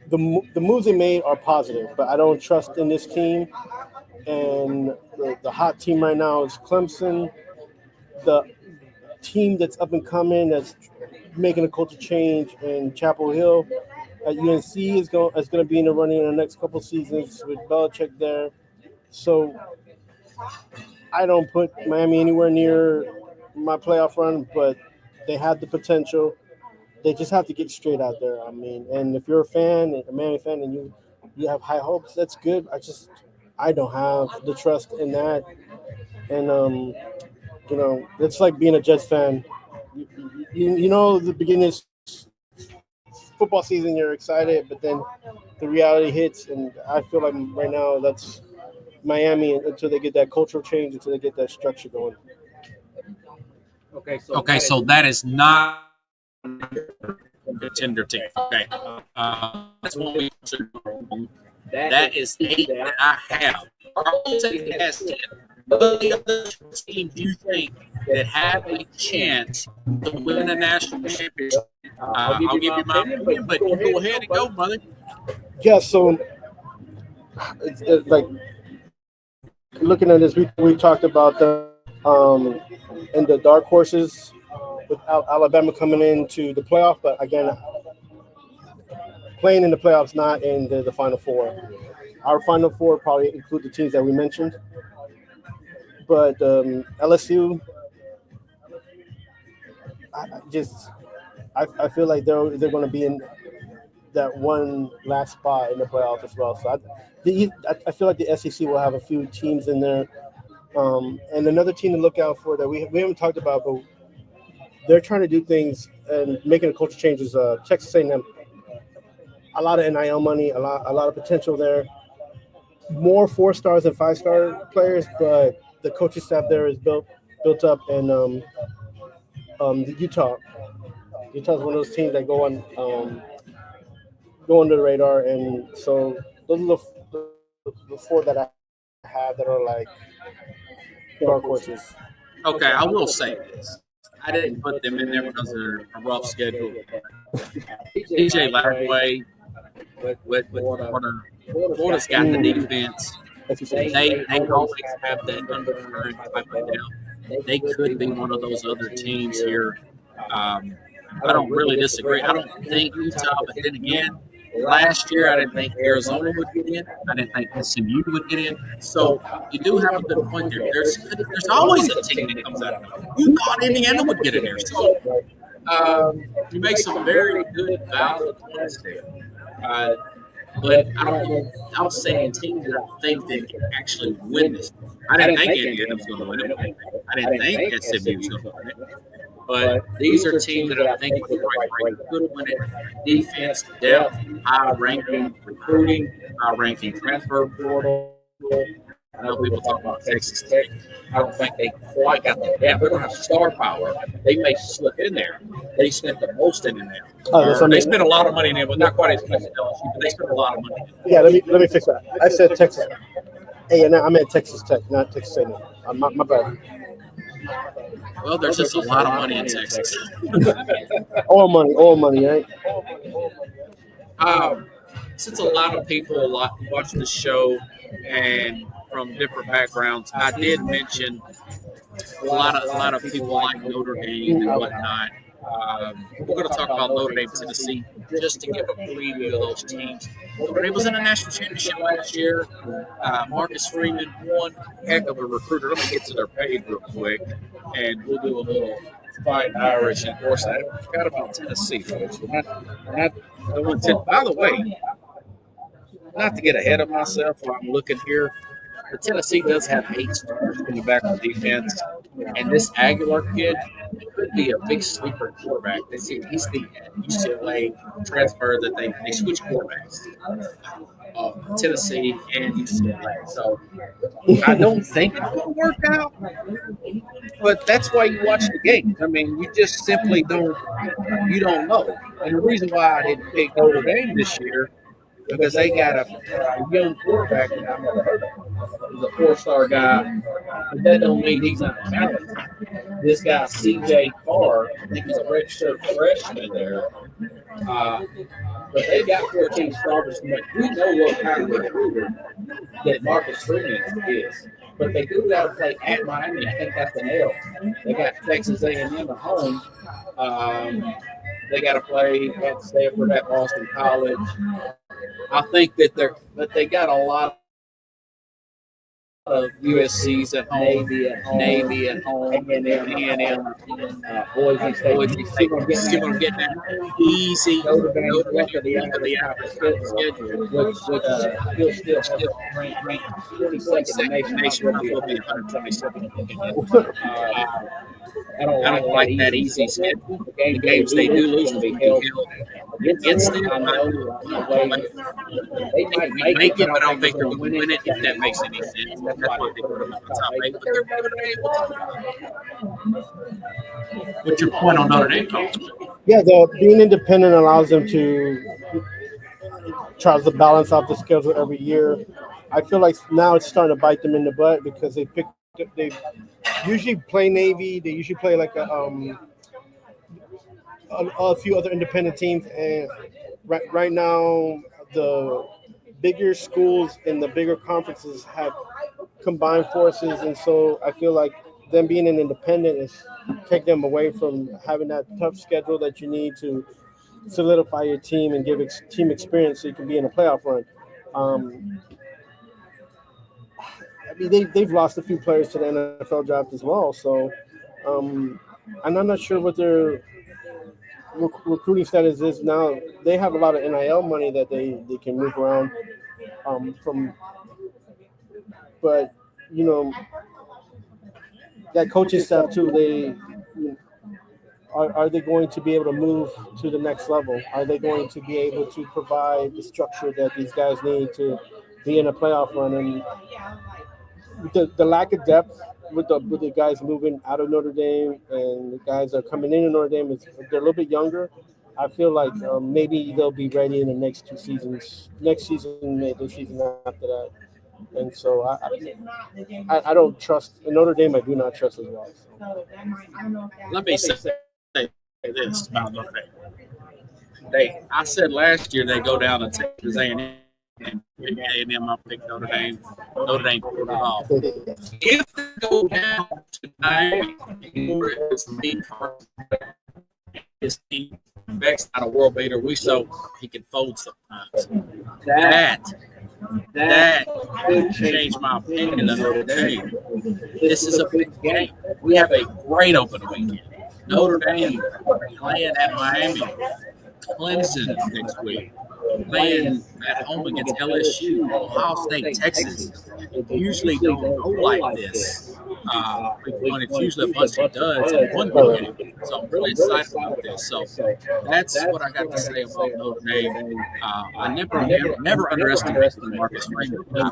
the moves they made are positive, but I don't trust in this team. And the hot team right now is Clemson. The team that's up and coming, that's making a culture change in Chapel Hill at UNC is going to be in the running in the next couple seasons with Belichick there. So I don't put Miami anywhere near my playoff run, but they have the potential. They just have to get straight out there. I mean, and if you're a Miami fan, and you have high hopes, that's good. I don't have the trust in that, and it's like being a Jets fan. The beginning of football season, you're excited, but then the reality hits, and I feel like right now that's Miami until they get that cultural change, until they get that structure going. Okay, so that is not a contender team. Okay, that's one we consider wrong. That is 8 that I have. I'll say it has 10. But the other teams you think that have a chance to win a national championship, I'll give you my opinion, but you go ahead and go, brother. Yeah, so it's like looking at this, we talked about the in the dark horses with Alabama coming into the playoff, but again, playing in the playoffs, not in the Final Four. Our Final Four probably include the teams that we mentioned, but LSU, I feel like they're going to be in that one last spot in the playoffs as well. So I feel like the SEC will have a few teams in there. And another team to look out for that we haven't talked about, but they're trying to do things and making a culture change is Texas A&M. A lot of NIL money, a lot of potential there. More 4-stars than 5-star players, but the coaching staff there is built up. And Utah's one of those teams that go under the radar, and so those are the 4 that I have that are like dark horses. Okay, I will say this. I didn't put them in there because they're a rough schedule. DJ Lagway with Florida. Florida's got the defense. They always have that undercurrent type of down. They could be one of those other teams here. I don't really disagree. I don't think Utah, but then again, last year I didn't think Arizona would get in. I didn't think SMU would get in. So you do have a good point there. There's always a team that comes out of it. You thought Indiana would get in there. So you make some very good valid points there. But I'm saying teams that I think that can actually win this. I didn't think Indiana was going to win it. I didn't think SMU was going to win it. But these are teams that I think could win it. Defense, depth, high ranking recruiting, high ranking transfer portal. I know people talk about Texas Tech. I don't think they quite got that. Yeah, they don't have star power. They may slip in there. They spent the most in there. They spent a lot of money in there, but not quite as much as LSU. But they spent a lot of money. Yeah, let me fix that. I said Texas. Hey, and I meant Texas Tech, not Texas A&M. My bad. Well, there's just a lot of money in Texas. all money, right? Since a lot of people watch the show and from different backgrounds, I did mention a lot of people like Notre Dame and whatnot. We're going to talk about Notre Dame, Tennessee, just to give a preview of those teams. Notre Dame was in a national championship last year. Marcus Freeman, one heck of a recruiter. Let me get to their page real quick, and we'll do a little Fighting Irish. And of course, I forgot about Tennessee, folks. We're not going to. By the way, not to get ahead of myself while I'm looking here, but Tennessee does have 8 stars in the back on defense. And this Aguilar kid could be a big sleeper quarterback. He's the UCLA transfer that they switch quarterbacks. Tennessee and UCLA. So I don't think it's going to work out, but that's why you watch the game. I mean, you just simply don't know. And the reason why I didn't pick Notre Dame this year because they got a young quarterback that I've never heard of. He's a 4-star guy, but that don't mean he's not talented. This guy, CJ Carr, I think he's a redshirt freshman there. But they got 14 starters. But we know what kind of recruiter that Marcus Freeman is. But they do got to play at Miami. I think that's an L. They got Texas A&M at home. They got to play at Stanford, at Boston College. I think that they got a lot of USC's at home, Navy at home, A&M, Boise State. See what I'm getting at? Easy. Notre Dame the schedule, which he'll still rank 22nd in the nation. Will be 127th. I don't like that easy schedule. The games they do lose will be held against them. They might make it, but I don't think they're going to win it, if that makes any sense. That's why they put them at the top 8. But they're able to. What's your point on Notre Dame, Coach? Yeah, being independent allows them to try to balance out the schedule every year. I feel like now it's starting to bite them in the butt because they usually play Navy. They usually play like a few other independent teams, and right now the bigger schools in the bigger conferences have combined forces, and so I feel like them being an independent is take them away from having that tough schedule that you need to solidify your team and give team experience so you can be in a playoff run. I mean, they've lost a few players to the NFL draft as well, so and I'm not sure what their recruiting status is now. They have a lot of NIL money that they can move around from, but that coaching staff too. Are they going to be able to move to the next level? Are they going to be able to provide the structure that these guys need to be in a playoff run? And the lack of depth with the guys moving out of Notre Dame and the guys that are coming into Notre Dame, they're a little bit younger. I feel like maybe they'll be ready in the next 2 seasons. Next season, maybe the season after that. And so I don't trust Notre Dame. I do not trust as well. So. Let me say this about Notre Dame. I said last year they go down to Texas A&M. A&M, I picked Notre Dame. Notre Dame pulled it off. If they go down to Miami, his team Beck's not a world beater. We saw he can fold sometimes. That could change my opinion on Notre Dame. This is a big game. We have a great open weekend. Notre Dame playing at Miami. Clemson next week. Playing at home against LSU, Ohio State, Texas. It usually don't go like this. It's usually a bunch of duds in one game. So I'm really excited about this. So that's what I got to say about Notre Dame. I never underestimated Marcus Freeman. I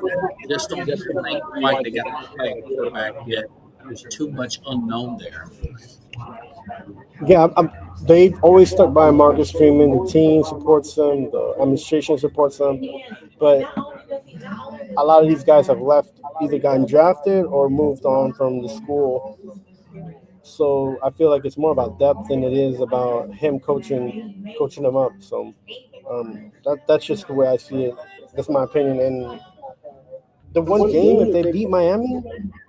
just don't think quite they got to play a quarterback yet. There's too much unknown there. Yeah, they've always stuck by Marcus Freeman. The team supports them. The administration supports them. But a lot of these guys have left, either gotten drafted or moved on from the school. So I feel like it's more about depth than it is about him coaching them up. So that's just the way I see it. That's my opinion. And the one game, if they beat Miami,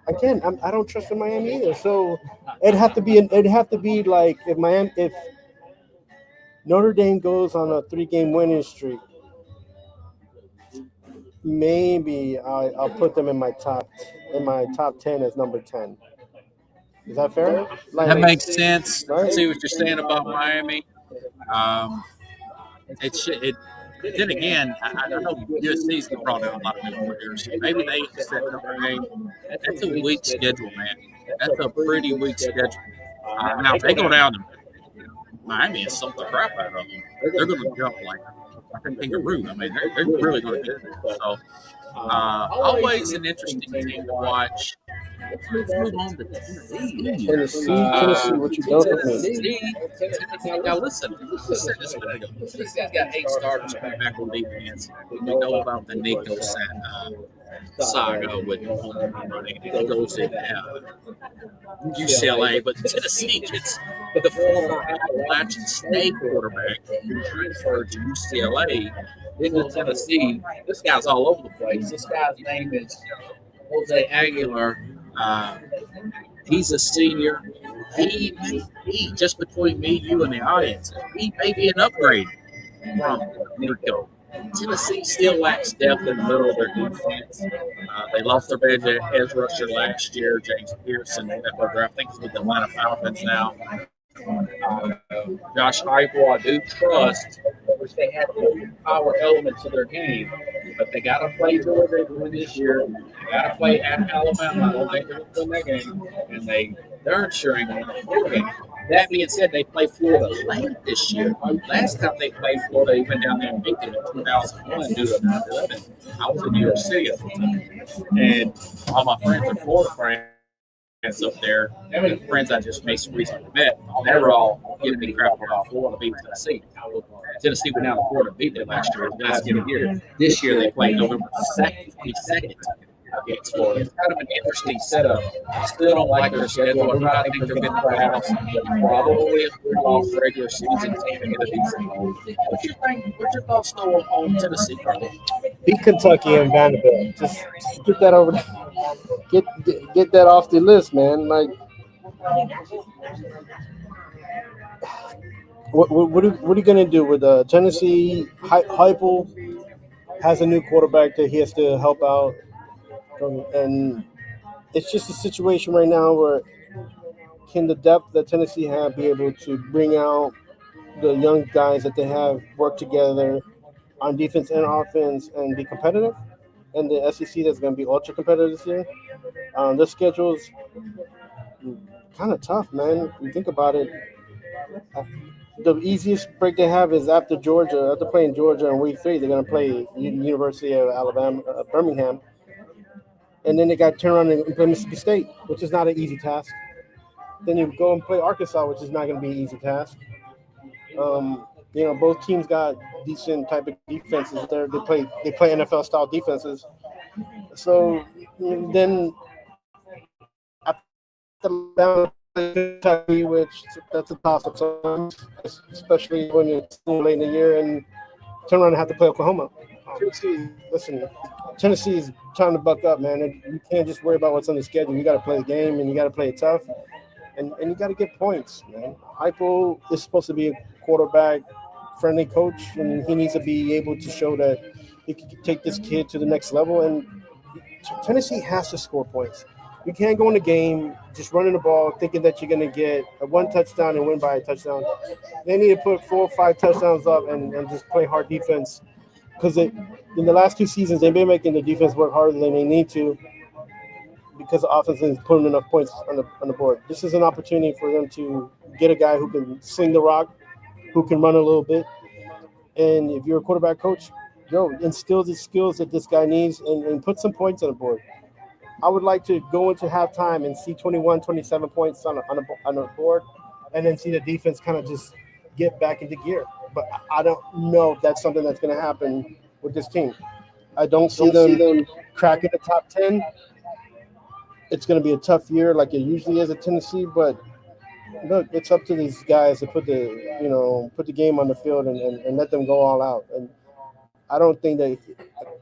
again, I don't trust in Miami either. So it'd have to be like if Notre Dame goes on a 3-game winning streak, maybe I'll put them in my top 10 as number 10. Is that fair? That makes sense. Right? See what you're saying about Miami. then again, I know USC's brought in a lot of new players. Maybe they just that couple games. That's a weak schedule, man. That's a pretty weak schedule. Now, if they go down to Miami and sunk the crap out of them, they're going to jump like a kangaroo. I mean, they're really going to get there. So, always an interesting team to watch. Let's move on to Tennessee. Tennessee, what you done for me? Now listen, this Tennessee's got 8 starters back on defense. We know about the Nico saga with running. It goes in UCLA, but Tennessee gets the former Appalachian State quarterback who transferred to UCLA into Tennessee. This guy's all over the place. This guy's name is Jose Aguilar. He's a senior. He just between me, you, and the audience, he may be an upgrade from Nico. Tennessee still lacks depth in the middle of their defense. They lost their edge rusher last year, James Pearson. I think he's with the Atlanta Falcons now. Josh Heupel, I do trust, which they have a power element to their game, but they got to play Georgia this year. They got to play at Alabama. I don't think they're going to win that game, and they're ensuring on the Florida game. That being said, they play Florida late this year. Last time they played Florida, they went down there and beat them in 2001 due to 9/11. I was in New York City at the time, and all my friends are Florida friends up there, and the friends I just recently met, they were all giving me crap about Florida beating Tennessee. Tennessee went down to Florida, beat them last year. Last year. This year they played November 2nd, 22nd against Florida. It's kind of an interesting setup. I still don't like their schedule. I think they'll get the playoffs. Probably a three-loss regular season team and get a decent bowl. What's your thoughts though on Tennessee, Carlos? Beat Kentucky and Vanderbilt. Just get that over there. Get that off the list, man. Like, what are you gonna do with Tennessee? Heupel has a new quarterback that he has to help out, and it's just a situation right now where can the depth that Tennessee have be able to bring out the young guys that they have work together on defense and offense and be competitive? And the SEC that's going to be ultra competitive this year. Their schedule's kind of tough, man. You think about it. The easiest break they have is after Georgia. After playing Georgia in week 3, they're going to play University of Alabama, Birmingham. And then they got to turn around and play Mississippi State, which is not an easy task. Then you go and play Arkansas, which is not going to be an easy task. Both teams got decent type of defenses. They play NFL style defenses. So then Kentucky, which that's a toss-up sometimes, especially when you're late in the year and turn around and have to play Oklahoma. Tennessee is trying to buck up, man. You can't just worry about what's on the schedule. You got to play the game and you got to play it tough, and you got to get points, man. Heupel is supposed to be a quarterback-friendly coach, and he needs to be able to show that he can take this kid to the next level. And Tennessee has to score points. You can't go in the game just running the ball thinking that you're going to get a 1 touchdown and win by a touchdown. They need to put 4 or 5 touchdowns up and just play hard defense, because in the last 2 seasons, they've been making the defense work harder than they need to because the offense is putting enough points on the board. This is an opportunity for them to get a guy who can sling the rock, who can run a little bit. And if you're a quarterback coach, instill the skills that this guy needs and put some points on the board. I would like to go into halftime and see 21, 27 points on the board, and then see the defense kind of just get back into gear. But I don't know if that's something that's going to happen with this team. I don't see them cracking the top 10. It's going to be a tough year like it usually is at Tennessee, but look, it's up to these guys to put the game on the field and let them go all out. And I don't think that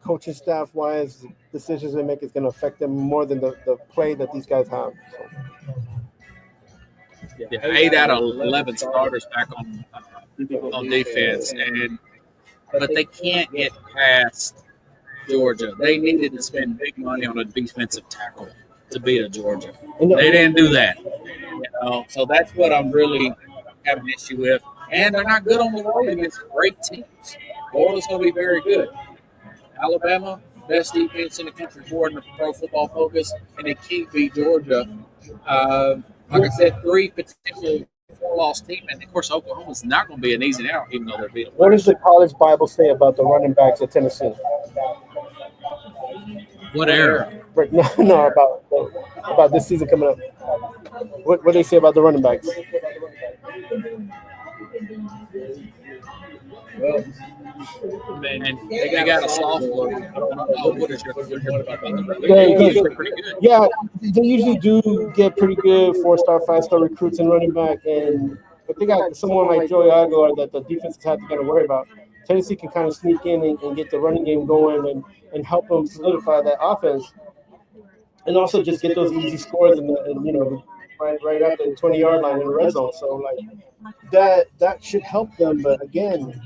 coaching staff-wise, decisions they make is going to affect them more than the play that these guys have. So. 8 out of 11 starters back on defense, but they can't get past Georgia. They needed to spend big money on a defensive tackle to beat a Georgia. They didn't do that. So that's what I'm really having an issue with. And they're not good on the road against great teams. Florida's going to be very good. Alabama, best defense in the country according to Pro Football Focus, and they can't beat Georgia. Like I said, 3 potential 4-loss team, and of course Oklahoma's not going to be an easy out, even though they're beating. What does the college Bible say about the running backs at Tennessee? What era? Right, no, about this season coming up. What do they say about the running backs? Well, Man, they got a sophomore. What is your about the They- They're pretty good. Yeah, they usually do get pretty good 4-star, 5-star recruits and running back, but they got someone like Joey Aguilar that the defenses have to kind of worry about. Tennessee can kind of sneak in and get the running game going and help them solidify that offense, and also just get those easy scores right at the 20-yard line in the red zone. So like that should help them. But again,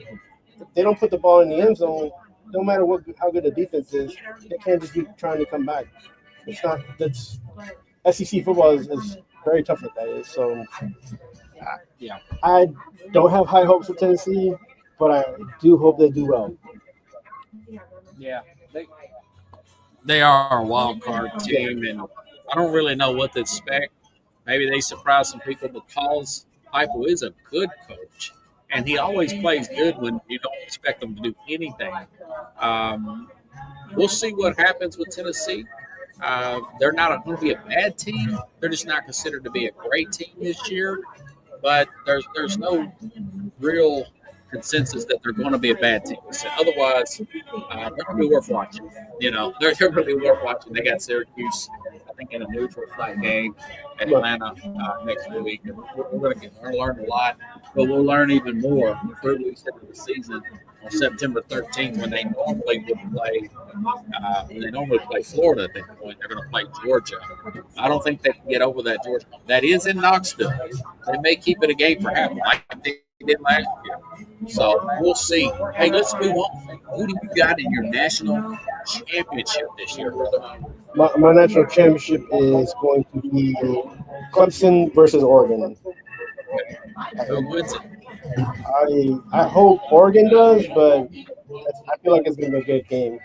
if they don't put the ball in the end zone, no matter how good the defense is, they can't just be trying to come back. It's not. That's SEC football is very tough at that. Is so. Yeah. I don't have high hopes for Tennessee, but I do hope they do well. Yeah. They are a wild card team, and I don't really know what to expect. Maybe they surprise some people because Heupel is a good coach, and he always plays good when you don't expect him to do anything. We'll see what happens with Tennessee. They're not going to be a bad team. They're just not considered to be a great team this year. But there's no real consensus that they're going to be a bad team. So otherwise, they're going to be worth watching. You know, they're going to be worth watching. They got Syracuse, I think, in a neutral site game at Atlanta next week. And we're going to learn a lot, but we'll learn even more 3 weeks into the season on September 13th when they normally play Florida at that point. They're going to play Georgia. I don't think they can get over that Georgia. That is in Knoxville. They may keep it a game for half, like they did last year. So we'll see. Hey, let's move on. Who do you got in your national championship this year, brother? My national championship is going to be Clemson versus Oregon. Who wins it? I hope Oregon does, but I feel like it's going to be a good game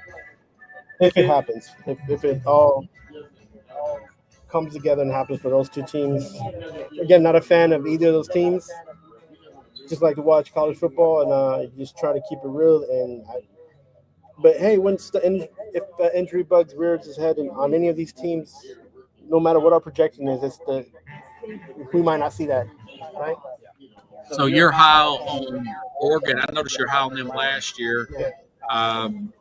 if it happens. If it all comes together and happens for those two teams. Again, not a fan of either of those teams. Just like to watch college football and just try to keep it real. But hey, if the injury bugs rears its head on any of these teams, no matter what our projection is, we might not see that, right? So you're high on Oregon. I noticed you're high on them last year. And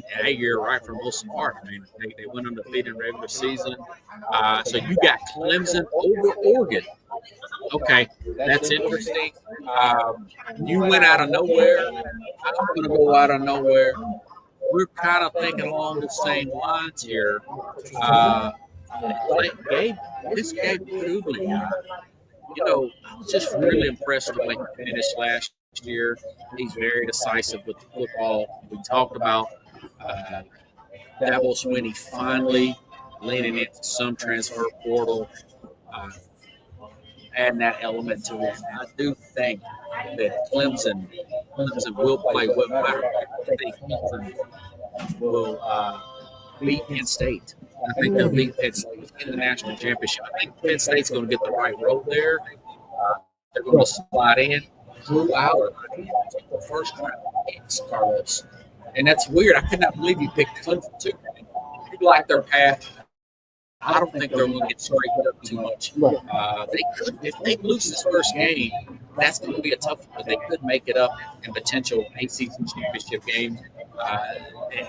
hey, you're right for the most part. I mean, they went undefeated in regular season. So you got Clemson over Oregon. Okay, that's interesting. You went out of nowhere. I'm going to go out of nowhere. We're kind of thinking along the same lines here. This Gabe Udley guy, I was just really impressed with the way he finished last year. He's very decisive with the football. We talked about Dabo Swinney finally leaning into some transfer portal, adding that element to it. I do think that Clemson will play well. I think Clemson will beat Penn State. I think they'll beat Penn State in the national championship. I think Penn State's going to get the right road there. They're going to slide in. Drew Allen, the first round picks, Carlos. And that's weird. I could not believe you picked Clemson too. You like their path. I don't think they're going to get straightened up too much. They could, if they lose this first game, that's going to be a tough one. But they could make it up in potential ACC championship game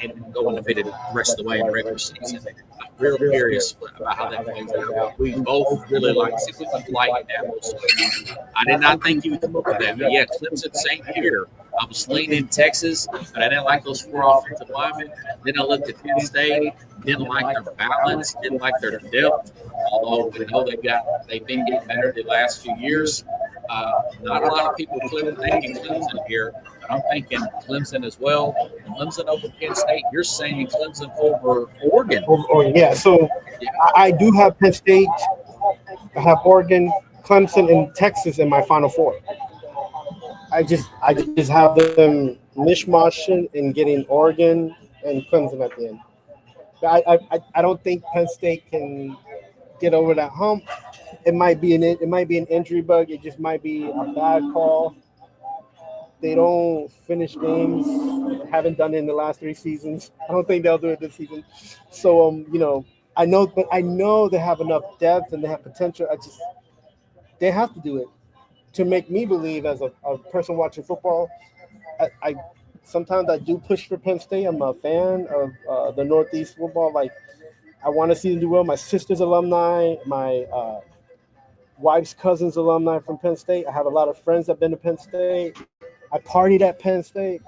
and go undefeated the rest of the way in the regular season. I'm real curious about how that plays out. We both really like that. I did not think you would come up with that. But yeah, Clemson, same here. I was leaning Texas, but I didn't like those 4 offensive linemen. Then I looked at Penn State, didn't like their balance, didn't like their depth. Although we know they've been getting better the last few years. Not a lot of people thinking Clemson here, but I'm thinking Clemson as well. Clemson over Penn State. You're saying Clemson over Oregon? Yeah. So I do have Penn State. I have Oregon, Clemson, and Texas in my Final Four. I just have them mishmashing and getting Oregon and Clemson at the end. I don't think Penn State can get over that hump. It might be an injury bug. It just might be a bad call. They don't finish games. Haven't done it in the last 3 seasons. I don't think they'll do it this season. So I know they have enough depth and they have potential. They have to do it to make me believe as a person watching football. I sometimes I do push for Penn State. I'm a fan of the Northeast football. Like, I want to see them do well. My sister's alumni, my wife's cousin's alumni from Penn State. I have a lot of friends that have been to Penn State. I partied at Penn State.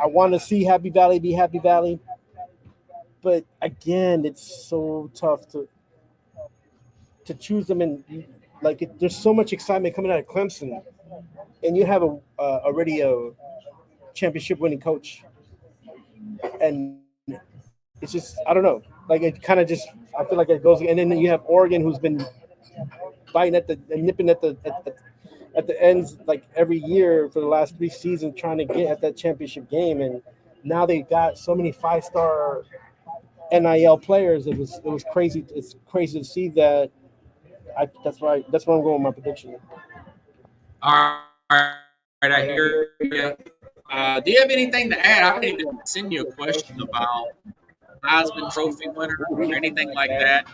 I want to see Happy Valley be Happy Valley. But again, it's so tough to choose them. And there's so much excitement coming out of Clemson. And you have already a championship winning coach. And it's just, I don't know. Like, it kind of just, I feel like it goes. And then you have Oregon, who's been biting nipping at the ends like every year for the last 3 seasons, trying to get at that championship game. And now they got so many 5-star NIL players. It was crazy. It's crazy to see that. That's why I'm going with my prediction. All right, I hear you. Do you have anything to add? I need to send you a question about Heisman Trophy winner or anything like that.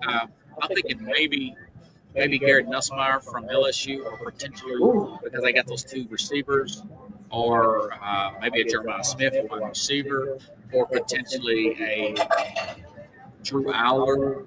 I'm thinking maybe Garrett Nussmeier from LSU, or potentially, because they got those 2 receivers, or maybe a Jeremiah Smith, a wide receiver, or potentially a Drew Aller,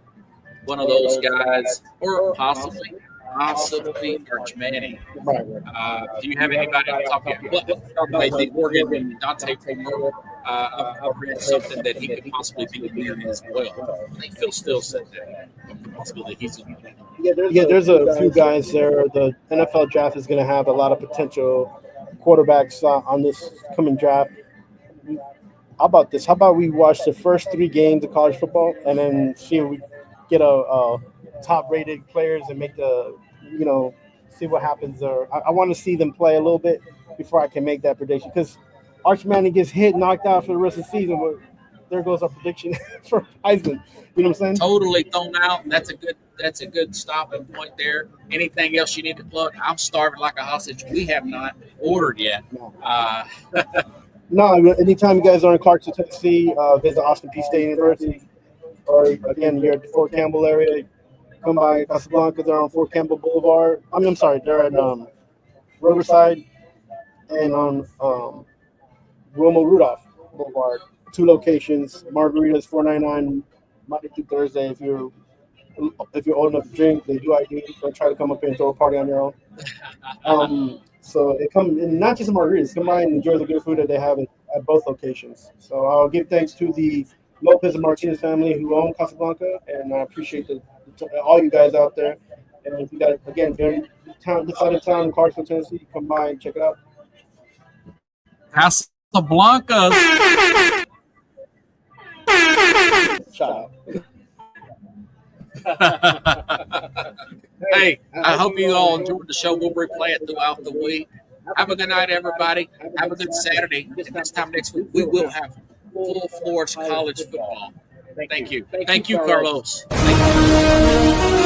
one of those guys, or possibly Arch Manning. Do you have anybody on top of your head? The Oregon Dante Moore, I've read something that he could possibly be in as well. I think Phil Steele said that. Possibly he's in. Yeah, there's a few guys there. The NFL draft is going to have a lot of potential quarterbacks on this coming draft. How about this? How about we watch the first 3 games of college football and then see if we get a top-rated players and make see what happens. Or I want to see them play a little bit before I can make that prediction, because Arch Manning gets knocked out for the rest of the season. But there goes our prediction for Heisman. You know what I'm saying? Totally thrown out. That's a good stopping point there. Anything else you need to plug? I'm starving like a hostage. We have not ordered yet. No, anytime you guys are in Clarksville, Tennessee, visit Austin Peay State University, or again, you're at the Fort Campbell area, come by Casablanca. They're on Fort Campbell Boulevard. I'm sorry, they're at Riverside and on Wilma Rudolph Boulevard. 2 locations. Margaritas $4.99 Monday through Thursday. If you're old enough to drink, they do ID. Don't try to come up here and throw a party on your own. So it comes, and not just margaritas. Come by and enjoy the good food that they have at both locations. So I'll give thanks to the Lopez and Martinez family who own Casablanca, and I appreciate all you guys out there. And if you got, again, if you're in this side of town in Clarksville, Tennessee, come by and check it out. Casablanca. Shout out. Hey, I hope you all enjoyed the show. We'll replay it throughout the week. Have a good night, everybody. Have a good Saturday. And this time next week, we will have full-fledged college football. Thank you. Thank you, Carlos. Thank you.